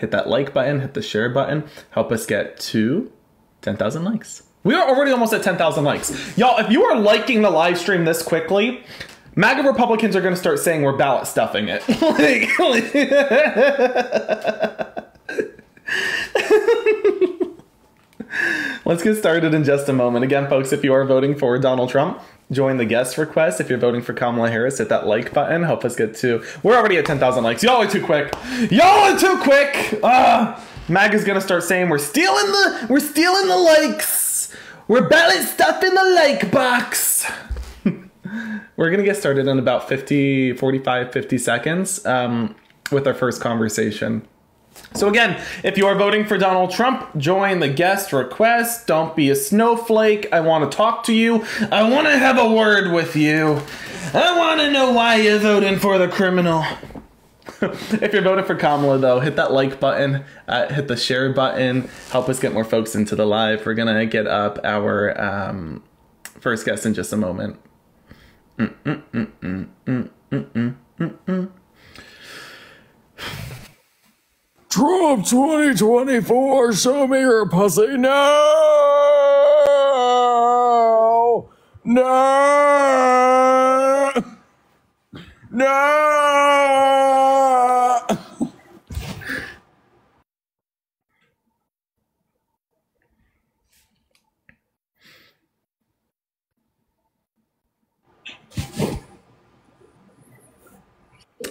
hit that like button, hit the share button. Help us get to 10,000 likes. We are already almost at 10,000 likes. Y'all, if you are liking the live stream this quickly, MAGA Republicans are going to start saying we're ballot stuffing it. Let's get started in just a moment. Again, folks, if you are voting for Donald Trump, join the guest request. If you're voting for Kamala Harris, hit that like button. Help us get to... We're already at 10,000 likes. Y'all are too quick. Y'all are too quick. MAGA's going to start saying we're stealing the likes. We're ballot stuffing the like box. We're going to get started in about 50 seconds with our first conversation. So again, if you are voting for Donald Trump, join the guest request. Don't be a snowflake. I want to talk to you. I want to have a word with you. I want to know why you're voting for the criminal. If you're voting for Kamala, though, hit that like button, hit the share button. Help us get more folks into the live. We're going to get up our first guest in just a moment. Trump 2024, show me your pussy now! No! No!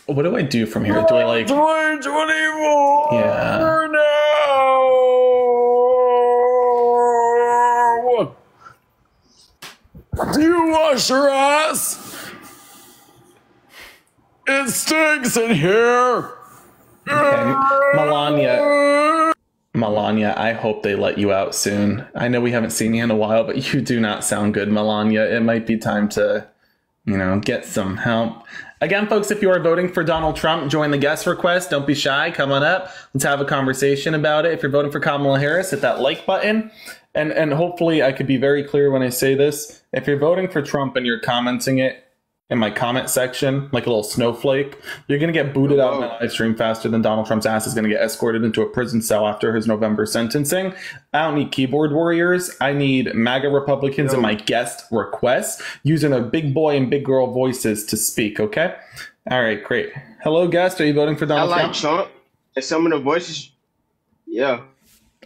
What do I do from here? Do I like... 2024 Yeah. now! Do you wash your ass? It stinks in here! Okay. Melania, I hope they let you out soon. I know we haven't seen you in a while, but you do not sound good, Melania. It might be time to, get some help. Again, folks, if you are voting for Donald Trump, join the guest request. Don't be shy. Come on up. Let's have a conversation about it. If you're voting for Kamala Harris, hit that like button. And hopefully I could be very clear when I say this. If you're voting for Trump and you're commenting it in my comment section, like a little snowflake, you're going to get booted out of my live stream faster than Donald Trump's ass is going to get escorted into a prison cell after his November sentencing. I don't need keyboard warriors. I need MAGA Republicans in my guest requests using their big boy and big girl voices to speak, okay? All right, great. Hello, guest. Are you voting for Donald Trump? I like Trump. And some of the voices, yeah.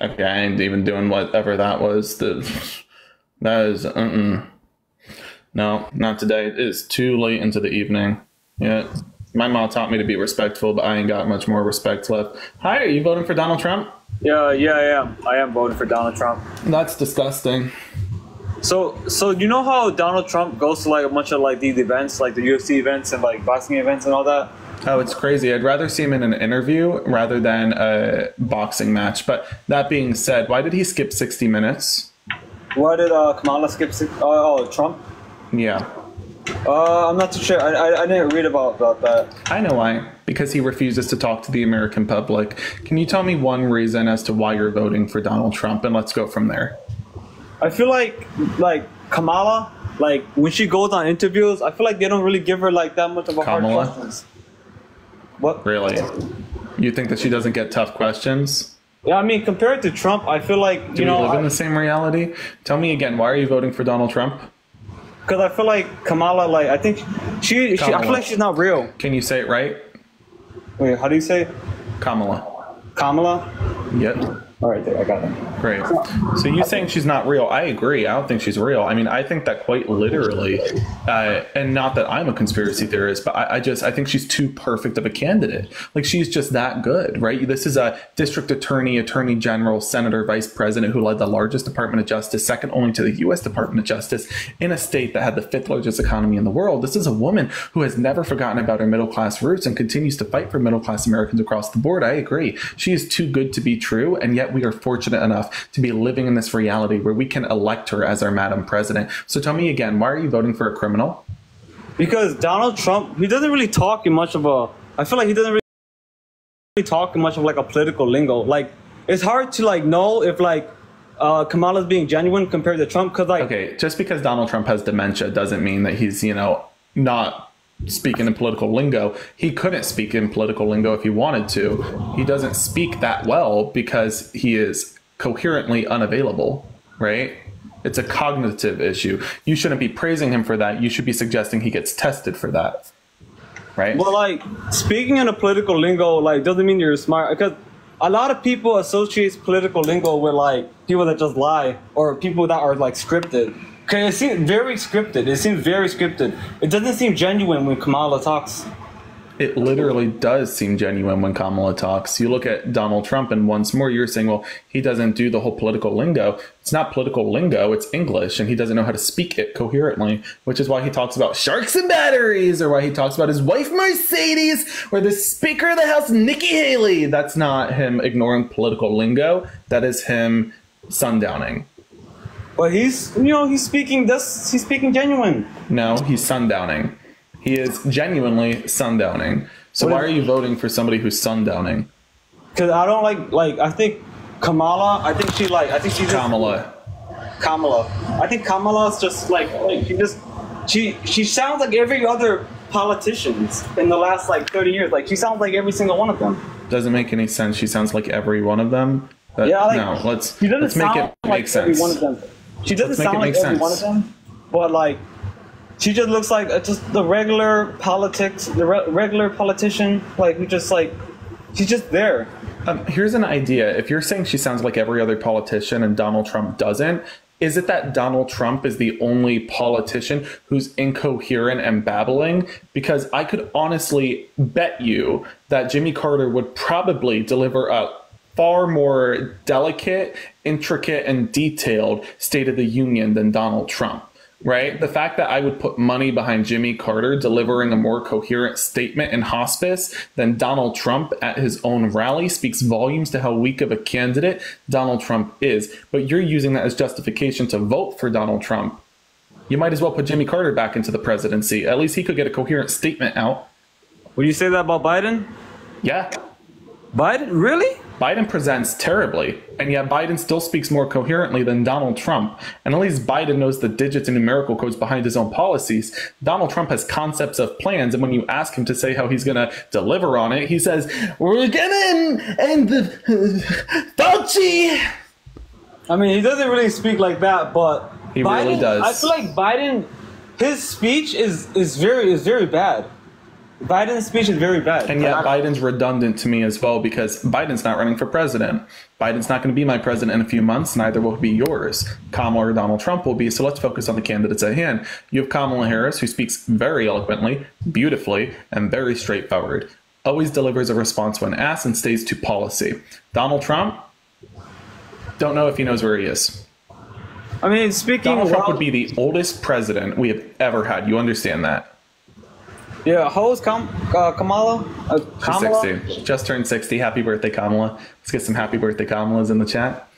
Okay, I ain't even doing whatever that was. That is, No, not today. It is too late into the evening. Yeah, my mom taught me to be respectful, but I ain't got much more respect left. Hi, are you voting for Donald Trump? Yeah, I am. I am voting for Donald Trump. That's disgusting. So you know how Donald Trump goes to like a bunch of like these events, like the UFC events and like boxing events and all that? Oh, it's crazy. I'd rather see him in an interview rather than a boxing match. But that being said, why did he skip 60 minutes? Why did Kamala skip Trump? Yeah. I'm not too sure. I didn't read about that. I know why. Because he refuses to talk to the American public. Can you tell me one reason as to why you're voting for Donald Trump? And let's go from there. I feel like Kamala, like when she goes on interviews, I feel like they don't really give her like that much of a Kamala? hard questions. What? Really? You think that she doesn't get tough questions? Yeah, I mean, compared to Trump, I feel like, Do we live in the same reality? Tell me again, why are you voting for Donald Trump? Because I feel like Kamala, like, I think she I feel like she's not real. Can you say it right? Wait, how do you say it? Kamala. Kamala? Yep. All right, there, I got it. Great. So you saying she's not real? I agree. I don't think she's real. I mean, I think that quite literally, and not that I'm a conspiracy theorist, but I think she's too perfect of a candidate. Like, she's just that good, right? This is a district attorney, attorney general, senator, vice president who led the largest Department of Justice, second only to the U.S. Department of Justice, in a state that had the fifth largest economy in the world. This is a woman who has never forgotten about her middle class roots and continues to fight for middle class Americans across the board. I agree. She is too good to be true, and yet we are fortunate enough to be living in this reality where we can elect her as our Madam President. So tell me again, why are you voting for a criminal? Because Donald Trump, he doesn't really talk in much of a, I feel like he doesn't really talk in much of like a political lingo. Like, it's hard to like know if like Kamala's being genuine compared to Trump, because like... Okay, just because Donald Trump has dementia doesn't mean that he's, not speaking in political lingo. He couldn't speak in political lingo if he wanted to. He doesn't speak that well because he is coherently unavailable, right? It's a cognitive issue. You shouldn't be praising him for that. You should be suggesting he gets tested for that, right? Well, like, speaking in a political lingo, like, doesn't mean you're smart. Because a lot of people associate political lingo with, like, people that just lie or people that are, like, scripted. Okay, it seems very scripted. It seems very scripted. It doesn't seem genuine when Kamala talks. It literally does seem genuine when Kamala talks. You look at Donald Trump, and once more you're saying, well, he doesn't do the whole political lingo. It's not political lingo, it's English, and he doesn't know how to speak it coherently, which is why he talks about sharks and batteries, or why he talks about his wife Mercedes, or the Speaker of the House Nikki Haley. That's not him ignoring political lingo. That is him sundowning. But he's speaking genuine. No, he's sundowning. He is genuinely sundowning. So why are you voting for somebody who's sundowning? Because I don't like, I think Kamala, I think she's Kamala. I think Kamala's just like she sounds like every other politicians in the last like 30 years. Like she sounds like every single one of them. Doesn't make any sense. She sounds like every one of them. Yeah, let's make it make sense. Every one of them. She doesn't sound like every one of them, but like she just looks like just the regular regular politician, like who just like she's just there. Here's an idea. If you're saying she sounds like every other politician and Donald Trump doesn't, is it that Donald Trump is the only politician who's incoherent and babbling? Because I could honestly bet you that Jimmy Carter would probably deliver a far more delicate, intricate, and detailed State of the Union than Donald Trump, right? The fact that I would put money behind Jimmy Carter delivering a more coherent statement in hospice than Donald Trump at his own rally speaks volumes to how weak of a candidate Donald Trump is. But you're using that as justification to vote for Donald Trump. You might as well put Jimmy Carter back into the presidency. At least he could get a coherent statement out. Would you say that about Biden? Yeah. Biden? Really? Biden presents terribly, and yet Biden still speaks more coherently than Donald Trump. And at least Biden knows the digits and numerical codes behind his own policies. Donald Trump has concepts of plans, and when you ask him to say how he's going to deliver on it, he says, we're going to end the Fauci. I mean, he doesn't really speak like that, but He Biden, really does. I feel like Biden, his speech is very bad. Biden's speech is very bad. And yet Biden's redundant to me as well, because Biden's not running for president. Biden's not going to be my president in a few months. Neither will be yours. Kamala or Donald Trump will be. So let's focus on the candidates at hand. You have Kamala Harris, who speaks very eloquently, beautifully, and very straightforward. Always delivers a response when asked and stays to policy. Donald Trump, don't know if he knows where he is. I mean, speaking Donald Trump would be the oldest president we have ever had. You understand that? Yeah, how old is Kamala? She's 60. Just turned 60. Happy birthday, Kamala. Let's get some happy birthday Kamalas in the chat.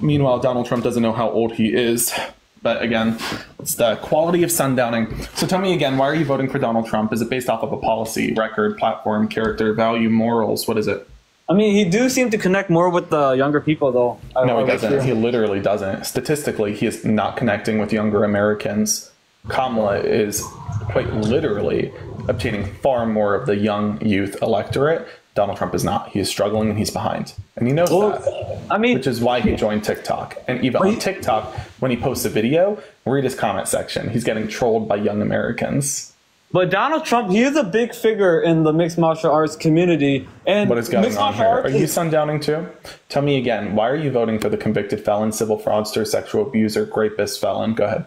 Meanwhile, Donald Trump doesn't know how old he is. But again, it's the quality of sundowning. So tell me again, why are you voting for Donald Trump? Is it based off of a policy, record, platform, character, value, morals? What is it? I mean, he do seem to connect more with the younger people, though. No, he doesn't. He literally doesn't. Statistically, he is not connecting with younger Americans. Kamala is quite literally obtaining far more of the young youth electorate. Donald Trump is not. He is struggling and he's behind. And he knows that. I mean, which is why he joined TikTok. And even on TikTok, when he posts a video, read his comment section. He's getting trolled by young Americans. But Donald Trump, he is a big figure in the mixed martial arts community. And what is going on here? Are you sundowning too? Tell me again, why are you voting for the convicted felon, civil fraudster, sexual abuser, rapist, felon? Go ahead.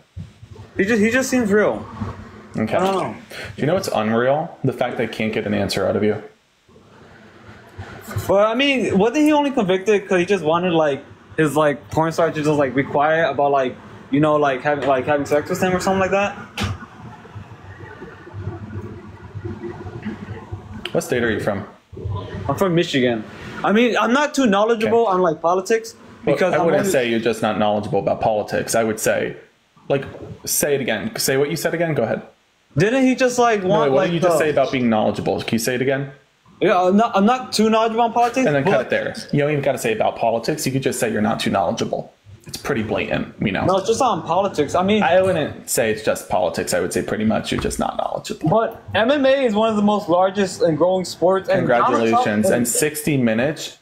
He just seems real. Okay. I don't know. Do you know what's unreal? The fact that I can't get an answer out of you. But I mean, wasn't he only convicted because he just wanted like his like porn star to just like be quiet about like having sex with him or something like that? What state are you from? I'm from Michigan. I mean, I'm not too knowledgeable on like politics because I wouldn't say you're just not knowledgeable about politics. I would say, like, say it again. Say what you said again. Go ahead. Didn't he just like want? What did you just say about being knowledgeable? Can you say it again? Yeah, I'm not too knowledgeable on politics. And then cut it there. You don't even got to say about politics. You could just say you're not too knowledgeable. It's pretty blatant, you know. No, it's just on politics. I mean, I wouldn't say it's just politics. I would say pretty much you're just not knowledgeable. but MMA is one of the most largest and growing sports. And Congratulations. And 60 minutes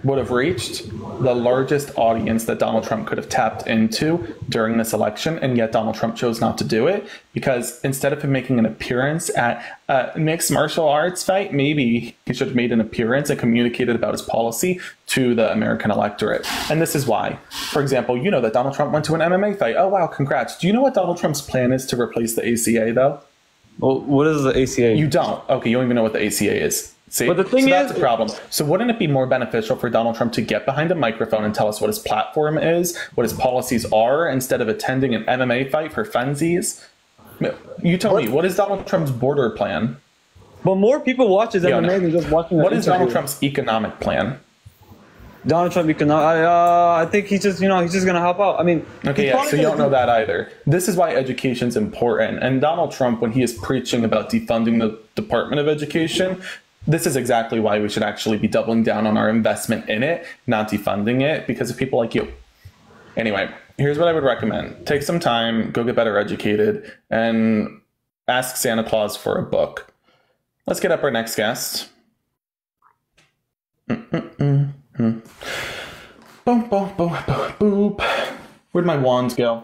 would have reached the largest audience that Donald Trump could have tapped into during this election, and yet Donald Trump chose not to do it because instead of him making an appearance at a mixed martial arts fight, maybe he should have made an appearance and communicated about his policy to the American electorate. And this is why. For example, you know that Donald Trump went to an MMA fight. Oh, wow, congrats. Do you know what Donald Trump's plan is to replace the ACA, though? Well, what is the ACA? You don't. Okay, you don't even know what the ACA is. See? But the thing so that's is- a problem. So wouldn't it be more beneficial for Donald Trump to get behind a microphone and tell us what his platform is, what his policies are, instead of attending an MMA fight for funsies? You tell me, what is Donald Trump's border plan? But more people watch his Yeah, MMA no. than just watching. What is Donald Trump's economic plan? Donald Trump, I think he's just gonna help out. I mean, Okay, he's yeah, probably so you don't gonna know that either. This is why education's important. And Donald Trump, when he is preaching about defunding the Department of Education, this is exactly why we should actually be doubling down on our investment in it, not defunding it, because of people like you. Anyway, here's what I would recommend. Take some time, go get better educated, and ask Santa Claus for a book. Let's get up our next guest. Boom, boom, boom, boom, boop. Where'd my wands go?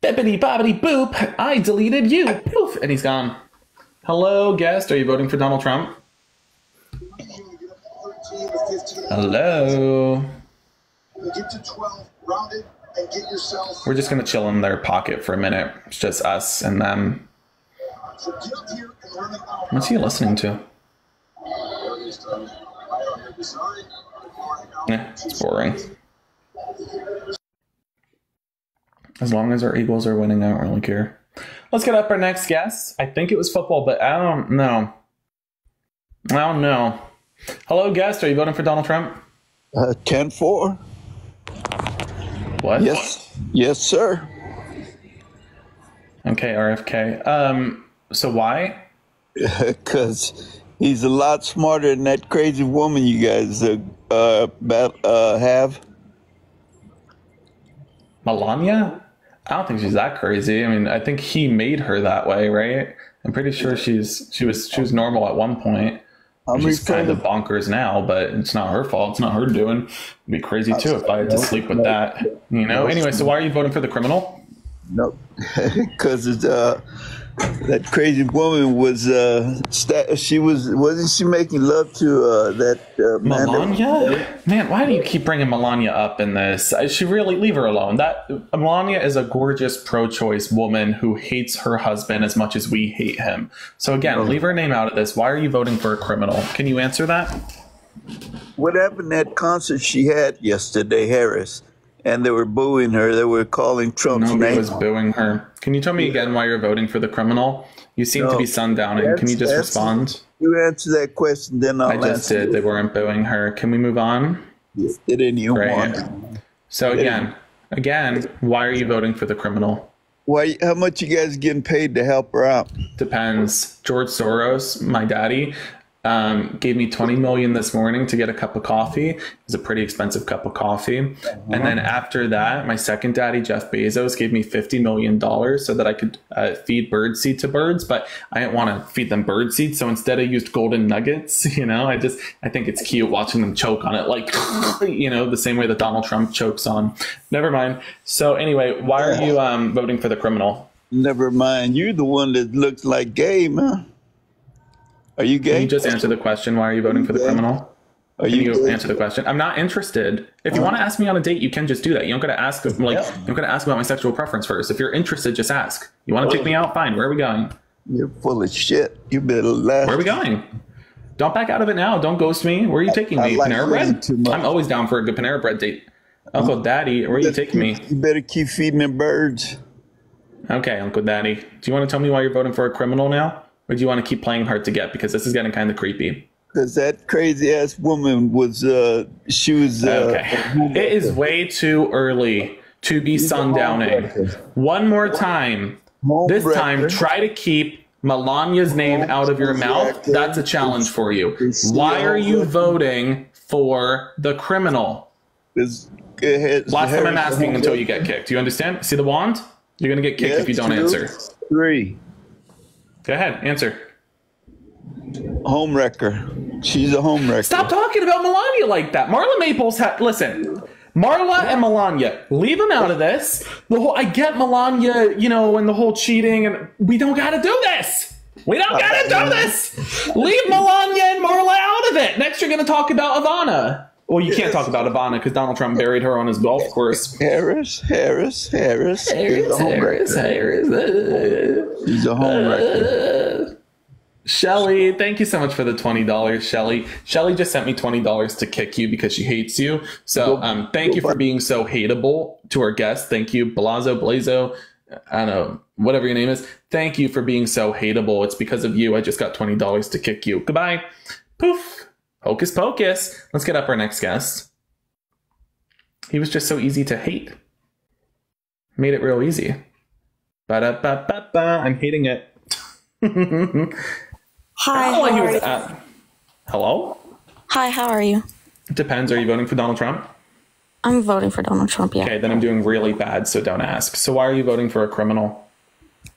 Bippity boppity boop. I deleted you. Poof. And he's gone. Hello, guest. Are you voting for Donald Trump? Hello. Get to 12, round it, and get yourself. We're just going to chill in their pocket for a minute. It's just us and them. So get up here and run it out. What's he listening to? Yeah, it's boring. As long as our Eagles are winning, I don't really care. Let's get up our next guest. I think it was football, but I don't know. Hello, guest. Are you voting for Donald Trump? 10-4. What? Yes, sir. Okay, RFK. So why? Because he's a lot smarter than that crazy woman you guys have. Melania? I don't think she's that crazy. I mean, I think he made her that way, right? I'm pretty sure she was normal at one point. She's kind of bonkers now, but it's not her fault. It's not her doing. It'd be crazy too if I had to sleep with that. You know. Anyway, so why are you voting for the criminal? No, because that crazy woman was wasn't she making love to that man? Melania? Man, why do you keep bringing Melania up in this? She really leave her alone. That Melania is a gorgeous pro-choice woman who hates her husband as much as we hate him. So again, leave her name out of this. Why are you voting for a criminal? Can you answer that? What happened at concert she had yesterday, Harris? And they were booing her. They were calling Trump's Nobody name. was booing her. Can you tell me again why you're voting for the criminal? You seem to be sundowning. Can you just respond? You answer that question, then I'll I just answer did. They weren't booing her. Can we move on? it. Didn't you Great. want? So again, why are you voting for the criminal? Why? How much you guys getting paid to help her out? Depends. George Soros, my daddy, gave me $20 million this morning to get a cup of coffee. It was a pretty expensive cup of coffee. And then after that, my second daddy, Jeff Bezos, gave me $50 million so that I could feed birdseed to birds. But I didn't want to feed them birdseed, so instead I used golden nuggets. You know, I think it's cute watching them choke on it, like, you know, the same way that Donald Trump chokes on. Never mind. So anyway, why are you voting for the criminal? Never mind. You're the one that looks like gay, man. Are you gay? Can you just answer the question? Why are you voting for the criminal? Are Can you you gay? answer the question? I'm not interested. If you want to ask me on a date, you can just do that. You don't got to ask. You don't got to ask about my sexual preference first. If you're interested, just ask. You want to take me out? Fine. Where are we going? You're full of shit. You better laugh. Where are we going? Don't back out of it now. Don't ghost me. Where are you taking me? like Panera women Bread? too much. I'm always down for a good Panera Bread date. Uncle Daddy, where are you taking me? You better keep feeding them birds. Okay, Uncle Daddy. Do you want to tell me why you're voting for a criminal now? Or do you want to keep playing hard to get? Because this is getting kind of creepy. Because that crazy ass woman was, she was. Okay. It is way too early to be sundowning. One more time. This time, try to keep Melania's name out of your mouth. That's a challenge for you. Why are you voting for the criminal? Last time I'm asking until you get kicked. Do you understand? See the wand? You're going to get kicked if you don't answer. 3. Go ahead. Answer. Home wrecker. She's a home wrecker. Stop talking about Melania like that. Marla Maples listen. Marla and Melania, leave them out of this. I get Melania, you know, and the whole cheating, and we don't got to do this. We don't got to do this. Leave Melania and Marla out of it. Next, you're going to talk about Ivana. Well, you can't talk about Ivana because Donald Trump buried her on his golf course. Harris. She's a home wrecker. Shelly, thank you so much for the $20, Shelly. Shelly just sent me $20 to kick you because she hates you. So thank you for being so hateable to our guests. Thank you, Blazo, I don't know, whatever your name is. Thank you for being so hateable. It's because of you I just got $20 to kick you. Goodbye. Poof. Hocus pocus. Let's get up our next guest. He was just so easy to hate. Made it real easy. Ba-da-ba-ba-ba. I'm hating it. Hi, how are you? Hello? Hi, how are you? Depends. Are you voting for Donald Trump? I'm voting for Donald Trump, yeah. Okay, then I'm doing really bad, so don't ask. So why are you voting for a criminal?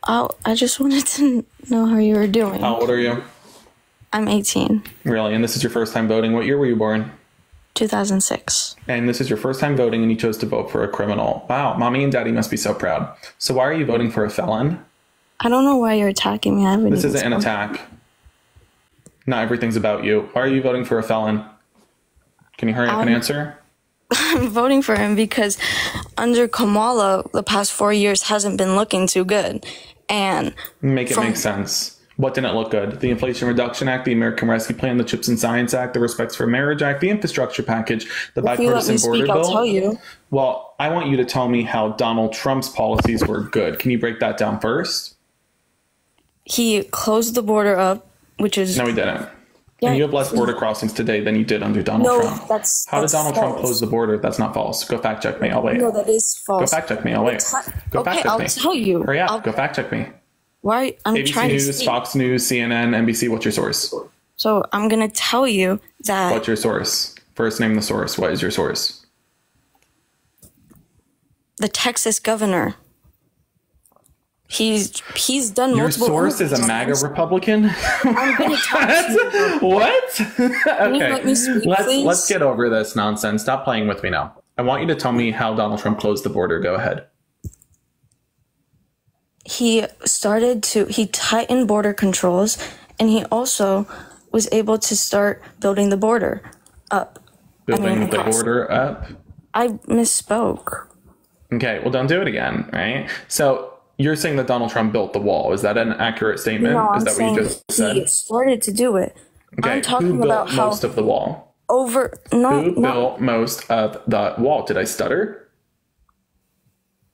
Oh, I just wanted to know how you were doing. How old are you? I'm 18. Really? And this is your first time voting? What year were you born? 2006. And this is your first time voting and you chose to vote for a criminal. Wow, mommy and daddy must be so proud. So why are you voting for a felon? I don't know why you're attacking me. This isn't an attack. Not everything's about you. Why are you voting for a felon? Can you hurry up and answer? I'm voting for him because under Kamala, the past 4 years hasn't been looking too good. And make sense. What didn't look good? The Inflation Reduction Act, the American Rescue Plan, the CHIPS and Science Act, the Respects for Marriage Act, the Infrastructure Package, the bipartisan border bill. I'll tell you. Well, I want you to tell me how Donald Trump's policies were good. Can you break that down first? He closed the border up, which is... No, he didn't. Yeah, and you have less border crossings today than you did under Donald Trump. How did Donald Trump close the border? That's not false. Go fact check me. I'll wait. No, that is false. Go fact check me. I'll wait. Go fact check me. I'll tell you. Hurry up. Go fact check me. Why? I'm ABC trying News, to see. Fox News, CNN, NBC. What's your source? So I'm going to tell you that... What's your source? First name the source. What is your source? The Texas governor. He's done your multiple... Your source is a MAGA Republican? I'm going to tell you. What? Can you let me speak, please? Let's get over this nonsense. Stop playing with me now. I want you to tell me how Donald Trump closed the border. Go ahead. He tightened border controls, and he also was able to start building the border up. Building the border up? I misspoke. Okay, well, don't do it again, right? So you're saying that Donald Trump built the wall. Is that an accurate statement? No, is that what you just said? He started to do it. Okay, I'm talking who about built most of the wall? Who built most of the wall? Did I stutter?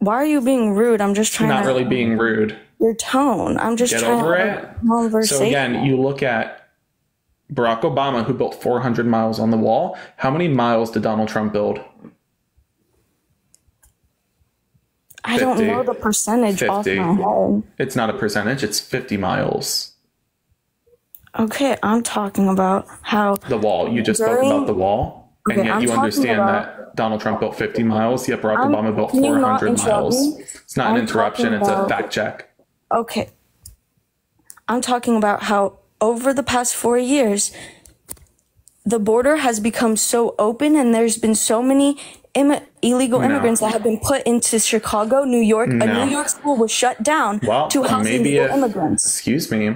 Why are you being rude? I'm just trying Not really being rude. Your tone. I'm just trying to get over it. So again, you look at Barack Obama, who built 400 miles on the wall. How many miles did Donald Trump build? I don't know the percentage off my head. It's not a percentage. It's 50 miles. Okay, I'm talking about how... The wall. You just spoke about the wall. And yet you understand that Donald Trump built 50 miles, yet Barack Obama built 400 miles. It's not an interruption, it's a fact check. Okay. I'm talking about how over the past 4 years, the border has become so open and there's been so many illegal immigrants that have been put into Chicago, New York. A New York school was shut down to house illegal immigrants. Excuse me.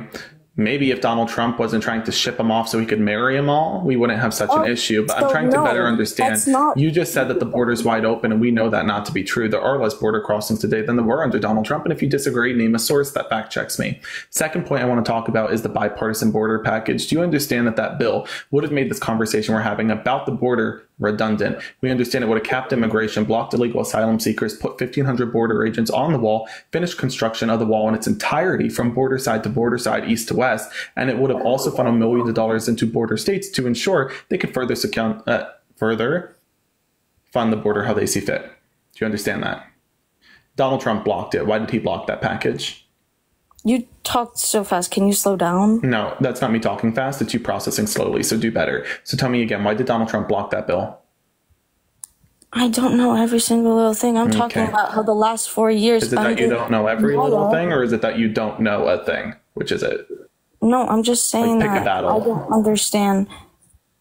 Maybe if Donald Trump wasn't trying to ship them off so he could marry them all, we wouldn't have such an issue. But I'm trying to better understand. You just said that the border's wide open, and we know that not to be true. There are less border crossings today than there were under Donald Trump. And if you disagree, name a source that fact checks me. Second point I want to talk about is the bipartisan border package. Do you understand that that bill would have made this conversation we're having about the border redundant? We understand it would have capped immigration, blocked illegal asylum seekers, put 1,500 border agents on the wall, finished construction of the wall in its entirety from border side to border side, east to west, and it would have also funneled millions of dollars into border states to ensure they could further fund the border how they see fit. Do you understand that? Donald Trump blocked it. Why did he block that package? You talked so fast. Can you slow down? No, that's not me talking fast. It's you processing slowly, so do better. So tell me again, why did Donald Trump block that bill? I don't know every single little thing. I'm talking Okay. about how the last 4 years. Is it that you under don't know every little Kamala- thing, or is it that you don't know a thing? Which is it? No, I'm just saying Like, pick a that battle. I don't understand.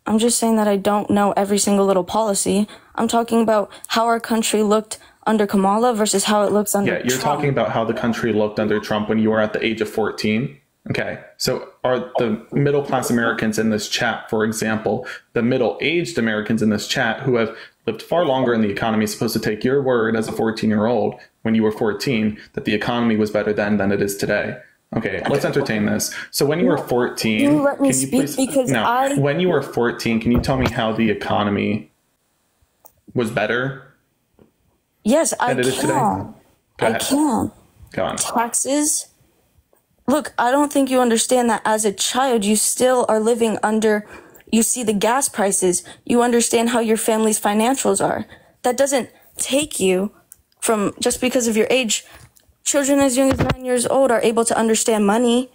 I'm just saying that I don't know every single little policy. I'm talking about how our country looked under Kamala versus how it looks under Yeah, you're Trump. talking about how the country looked under Trump when you were at the age of 14. Okay, so are the middle class Americans in this chat, for example, the middle aged Americans in this chat who have lived far longer in the economy, supposed to take your word as a 14-year-old when you were 14 that the economy was better then than it is today? Okay, let's entertain this. So when you were 14, You let me speak because no, I- when you were 14, can you tell me how the economy was better Yes, I than it is today? can. Go I ahead. can. Go on. Taxes. Look, I don't think you understand that as a child, you still are living under, you see the gas prices, you understand how your family's financials are. That doesn't take you from, just because of your age, children as young as 9 years old are able to understand money.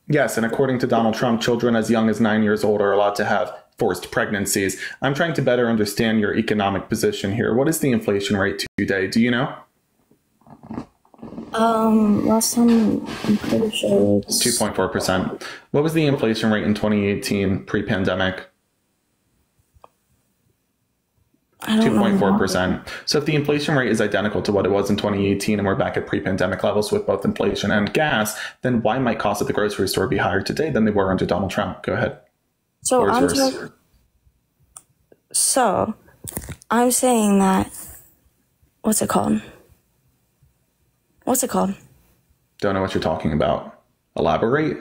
Yes, and according to Donald Trump, children as young as 9 years old are allowed to have forced pregnancies. I'm trying to better understand your economic position here. What is the inflation rate today? Do you know? Last time, I'm pretty sure it's 2.4%. What was the inflation rate in 2018 pre-pandemic? I don't know. 2.4%. So if the inflation rate is identical to what it was in 2018 and we're back at pre-pandemic levels with both inflation and gas, then why might costs at the grocery store be higher today than they were under Donald Trump? Go ahead. So Or I'm is yours? I'm saying that, what's it called? What's it called? Don't know what you're talking about. Elaborate.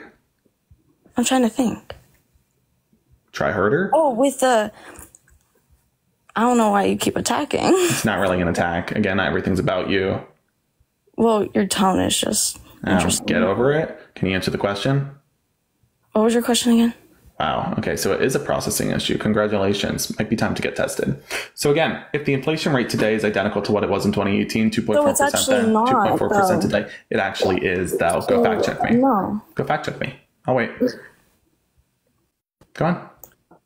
I'm trying to think. Try harder. Oh, with the, I don't know why you keep attacking. It's not really an attack. Again, not everything's about you. Well, your tone is just interesting. Get over it. Can you answer the question? What was your question again? Wow. Okay, so it is a processing issue. Congratulations. Might be time to get tested. So again, if the inflation rate today is identical to what it was in 2018, 2.4% No, it's actually then, not, 2.4% though. today, it actually is, though. Go fact check me. No. Go fact check me. I'll wait. Go on.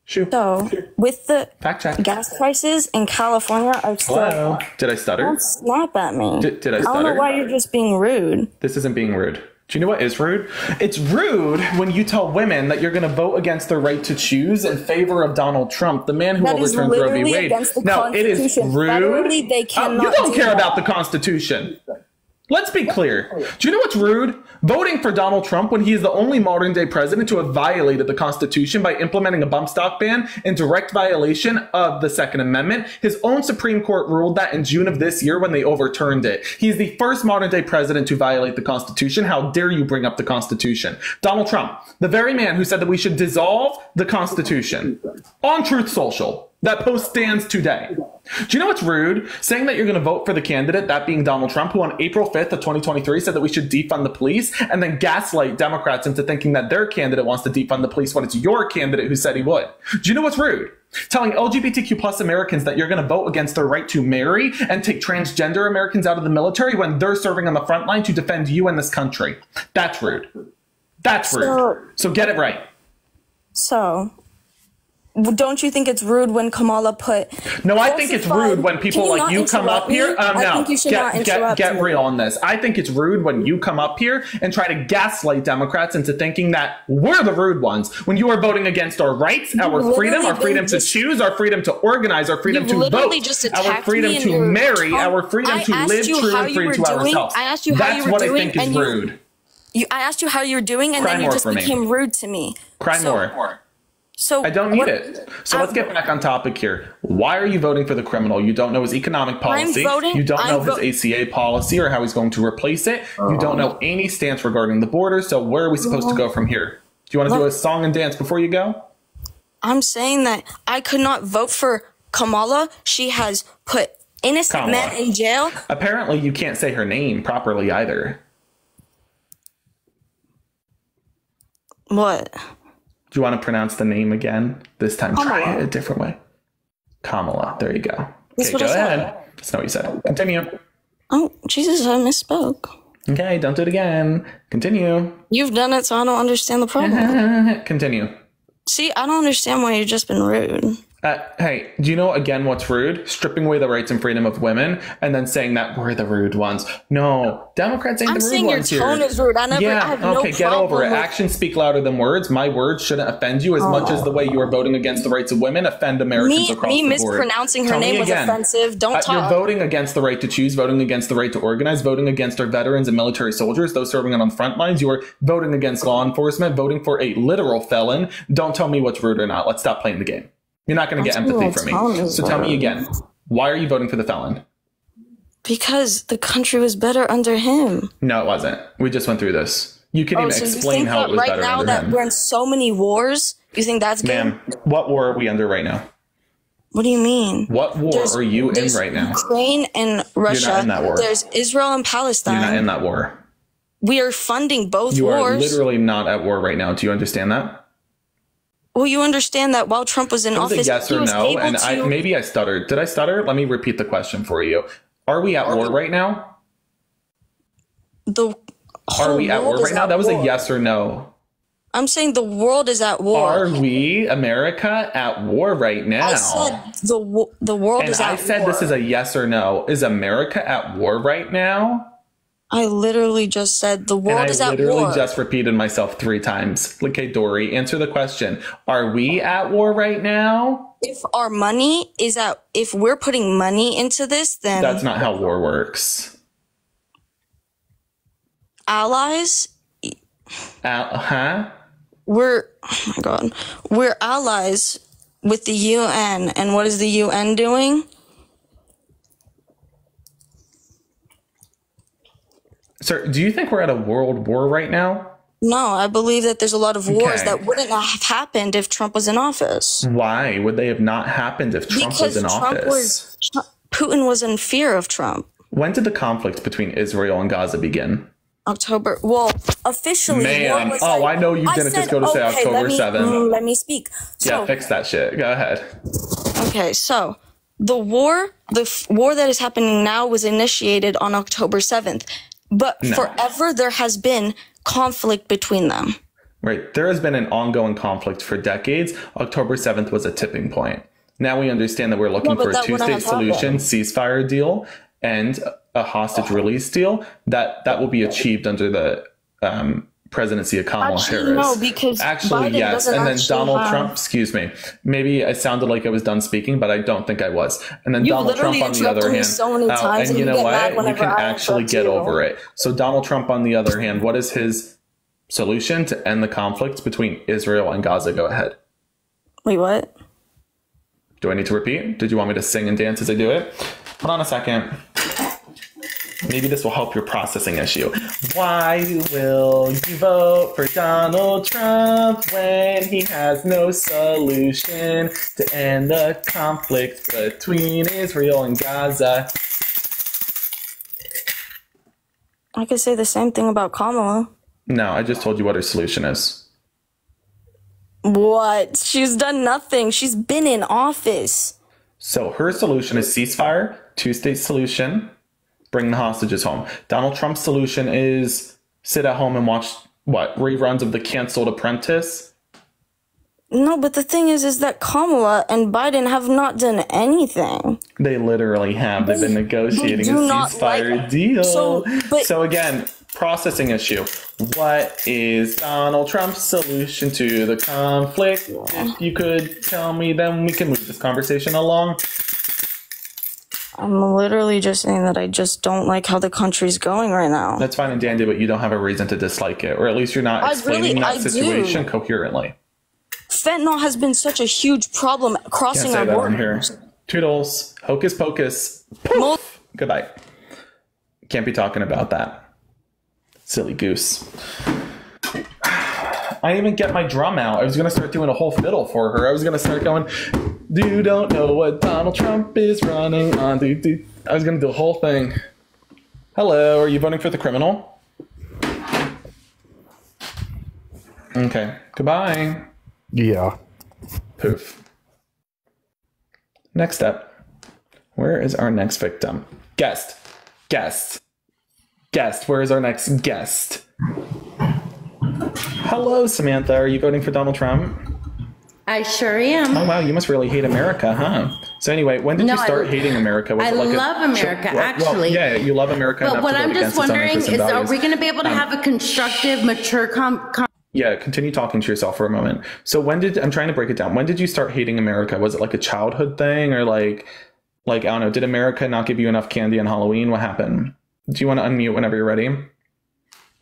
Shoot. So, with the Fact check. gas prices in California are still, Hello. Did I stutter? don't snap at me. Did I I don't know stutter? why you're just being rude. This isn't being rude. Do you know what is rude? It's rude when you tell women that you're going to vote against their right to choose in favor of Donald Trump, the man who That is overturned Roe v. literally Wade. against the No, it is Constitution. rude. Federally, they You cannot don't do care that. about the Constitution. Let's be clear. Do you know what's rude? Voting for Donald Trump when he is the only modern day president to have violated the Constitution by implementing a bump stock ban in direct violation of the Second Amendment. His own Supreme Court ruled that in June of this year when they overturned it. He's the first modern day president to violate the Constitution. How dare you bring up the Constitution? Donald Trump, the very man who said that we should dissolve the Constitution on Truth Social. That post stands today. Do you know what's rude? Saying that you're going to vote for the candidate, that being Donald Trump, who on April 5th of 2023 said that we should defund the police, and then gaslight Democrats into thinking that their candidate wants to defund the police when it's your candidate who said he would. Do you know what's rude? Telling LGBTQ plus Americans that you're going to vote against their right to marry and take transgender Americans out of the military when they're serving on the front line to defend you and this country. That's rude. That's rude. So get it right. So, don't you think it's rude when Kamala put... No, I think it's rude when people like you come up here. I No, think you should not interrupt get me. real on this. I think it's rude when you come up here and try to gaslight Democrats into thinking that we're the rude ones when you are voting against our rights, our freedom, our freedom to choose, our freedom to organize, our freedom to vote, our freedom to marry, our freedom to live true and free to ourselves. I asked you how you were doing. That's what I think is rude. I asked you how you were doing, and Cry then you more just for me. became rude to me. Cry more. So I don't need it. So let's get back on topic here. Why are you voting for the criminal? You don't know his economic policy. You don't know his ACA policy or how he's going to replace it. You don't know any stance regarding the border. So where are we supposed to go from here? Do you want to do a song and dance before you go? I'm saying that I could not vote for Kamala. She has put innocent men in jail. Apparently you can't say her name properly either. What? Do you want to pronounce the name again? This time try it a different way. Kamala. There you go. That's Okay, what go I said. ahead. That's not what you said. Continue. Oh, Jesus, I misspoke. Okay, don't do it again. Continue. You've done it, so I don't understand the problem. Continue. See, I don't understand why you've just been rude. Hey, do you know again what's rude? Stripping away the rights and freedom of women and then saying that we're the rude ones. No, Democrats ain't I'm the rude saying your ones here. tone is rude. I have no okay, get over it. problem with- Actions speak louder than words. My words shouldn't offend you as much as the way you are voting against the rights of women offend Americans across the board. mispronouncing her Tell me name was again. offensive. Don't You're talk. voting against the right to choose, voting against the right to organize, voting against our veterans and military soldiers, those serving on the front lines. You are voting against law enforcement, voting for a literal felon. Don't tell me what's rude or not. Let's stop playing the game. You're not going to get empathy from me. So tell me again, why are you voting for the felon? Because the country was better under him. No, it wasn't. We just went through this. You can even So you explain think how that it was right better now under that him. we're in so many wars, you think that's good? Ma'am, what war are we under right now? What do you mean? What war are you in There's right now? Ukraine and Russia. in that war. There's Israel and Palestine. You're not in that war. We are funding both You are wars. literally not at war right now. Do you understand that? Well, you understand that while Trump was in It was office, a yes he or was no, able and to. maybe I stuttered. Did I stutter? Let me repeat the question for you. Are we at war right now? The Are whole we at war world is right now? at That was a war. yes or no. I'm saying the world is at war. Are we, America, at war right now? I said the world And is at I said war. this is a yes or no. Is America at war right now? I literally just said the And world I is at literally war. just repeated myself 3 times. Okay, Dory, answer the question. Are we at war right now? If our money is at, if we're putting money into this, then That's not how war works. allies. Huh? We're oh my god, we're allies with the UN, and what is the UN doing? Sir, do you think we're at a world war right now? No, I believe that there's a lot of wars Okay. that wouldn't have happened if Trump was in office. Why would they have not happened if Trump was in office? Putin was in fear of Trump. When did the conflict between Israel and Gaza begin? October. Well, officially. war Man, was oh, like- I know you didn't just go to say October 7th. Let me speak. Yeah, So, fix that shit. Go ahead. okay, so the war that is happening now was initiated on October 7th, but No. forever there has been conflict between them. Right. There has been an ongoing conflict for decades. October 7th was a tipping point. Now we understand that we're looking but for a that wouldn't two-state have happened. solution, ceasefire deal, and a hostage release deal that will be achieved under the presidency of Kamala Actually, Harris. no, because actually, Biden yes. doesn't And then actually Donald have- Trump, excuse me, maybe I sounded like I was done speaking, but I don't think I was. And then You Donald Trump literally on the interrupted other me hand, so many times, and you and know you get mad what? You whenever can I actually interrupt get you. over it. So Donald Trump on the other hand, what is his solution to end the conflict between Israel and Gaza? Go ahead. Wait, what? Do I need to repeat? Did you want me to sing and dance as I do it? Hold on a second. Maybe this will help your processing issue. Why will you vote for Donald Trump when he has no solution to end the conflict between Israel and Gaza? I could say the same thing about Kamala. No, I just told you what her solution is. What? She's done nothing. She's been in office. So her solution is ceasefire, two-state solution, bring the hostages home. Donald Trump's solution is sit at home and watch, what, reruns of The Canceled Apprentice? No, but the thing is that Kamala and Biden have not done anything. They literally have. They've been negotiating a do not ceasefire like- deal. So Again, processing issue. What is Donald Trump's solution to the conflict? If you could tell me, then we can move this conversation along. I'm literally just saying that I just don't like how the country's going right now. That's fine and dandy, but you don't have a reason to dislike it. Or at least you're not explaining that do. situation coherently. Fentanyl has been such a huge problem Can't crossing say our that on here. borders. Toodles. Hocus pocus. Mo- Goodbye. Can't be talking about that. Silly goose. I didn't even get my drum out. I was going to start doing a whole fiddle for her. I was going to start going, you don't know what Donald Trump is running on. I was going to do a whole thing. Hello, are you voting for the criminal? Okay, goodbye. Yeah. Poof. Next up. Where is our next victim? Guest. Where is our next guest? Hello, Samantha. Are you voting for Donald Trump? I sure am. Oh wow, you must really hate America, huh? So anyway, when did No, you start I- hating America? Was I it like love America, actually. yeah, you love America. But enough what to vote I'm just against its own wondering interests is, and are values. we going to be able to have a constructive, mature Yeah, continue talking to yourself for a moment. So I'm trying to break it down. When did you start hating America? Was it like a childhood thing, or like I don't know, did America not give you enough candy on Halloween? What happened? Do you want to unmute whenever you're ready?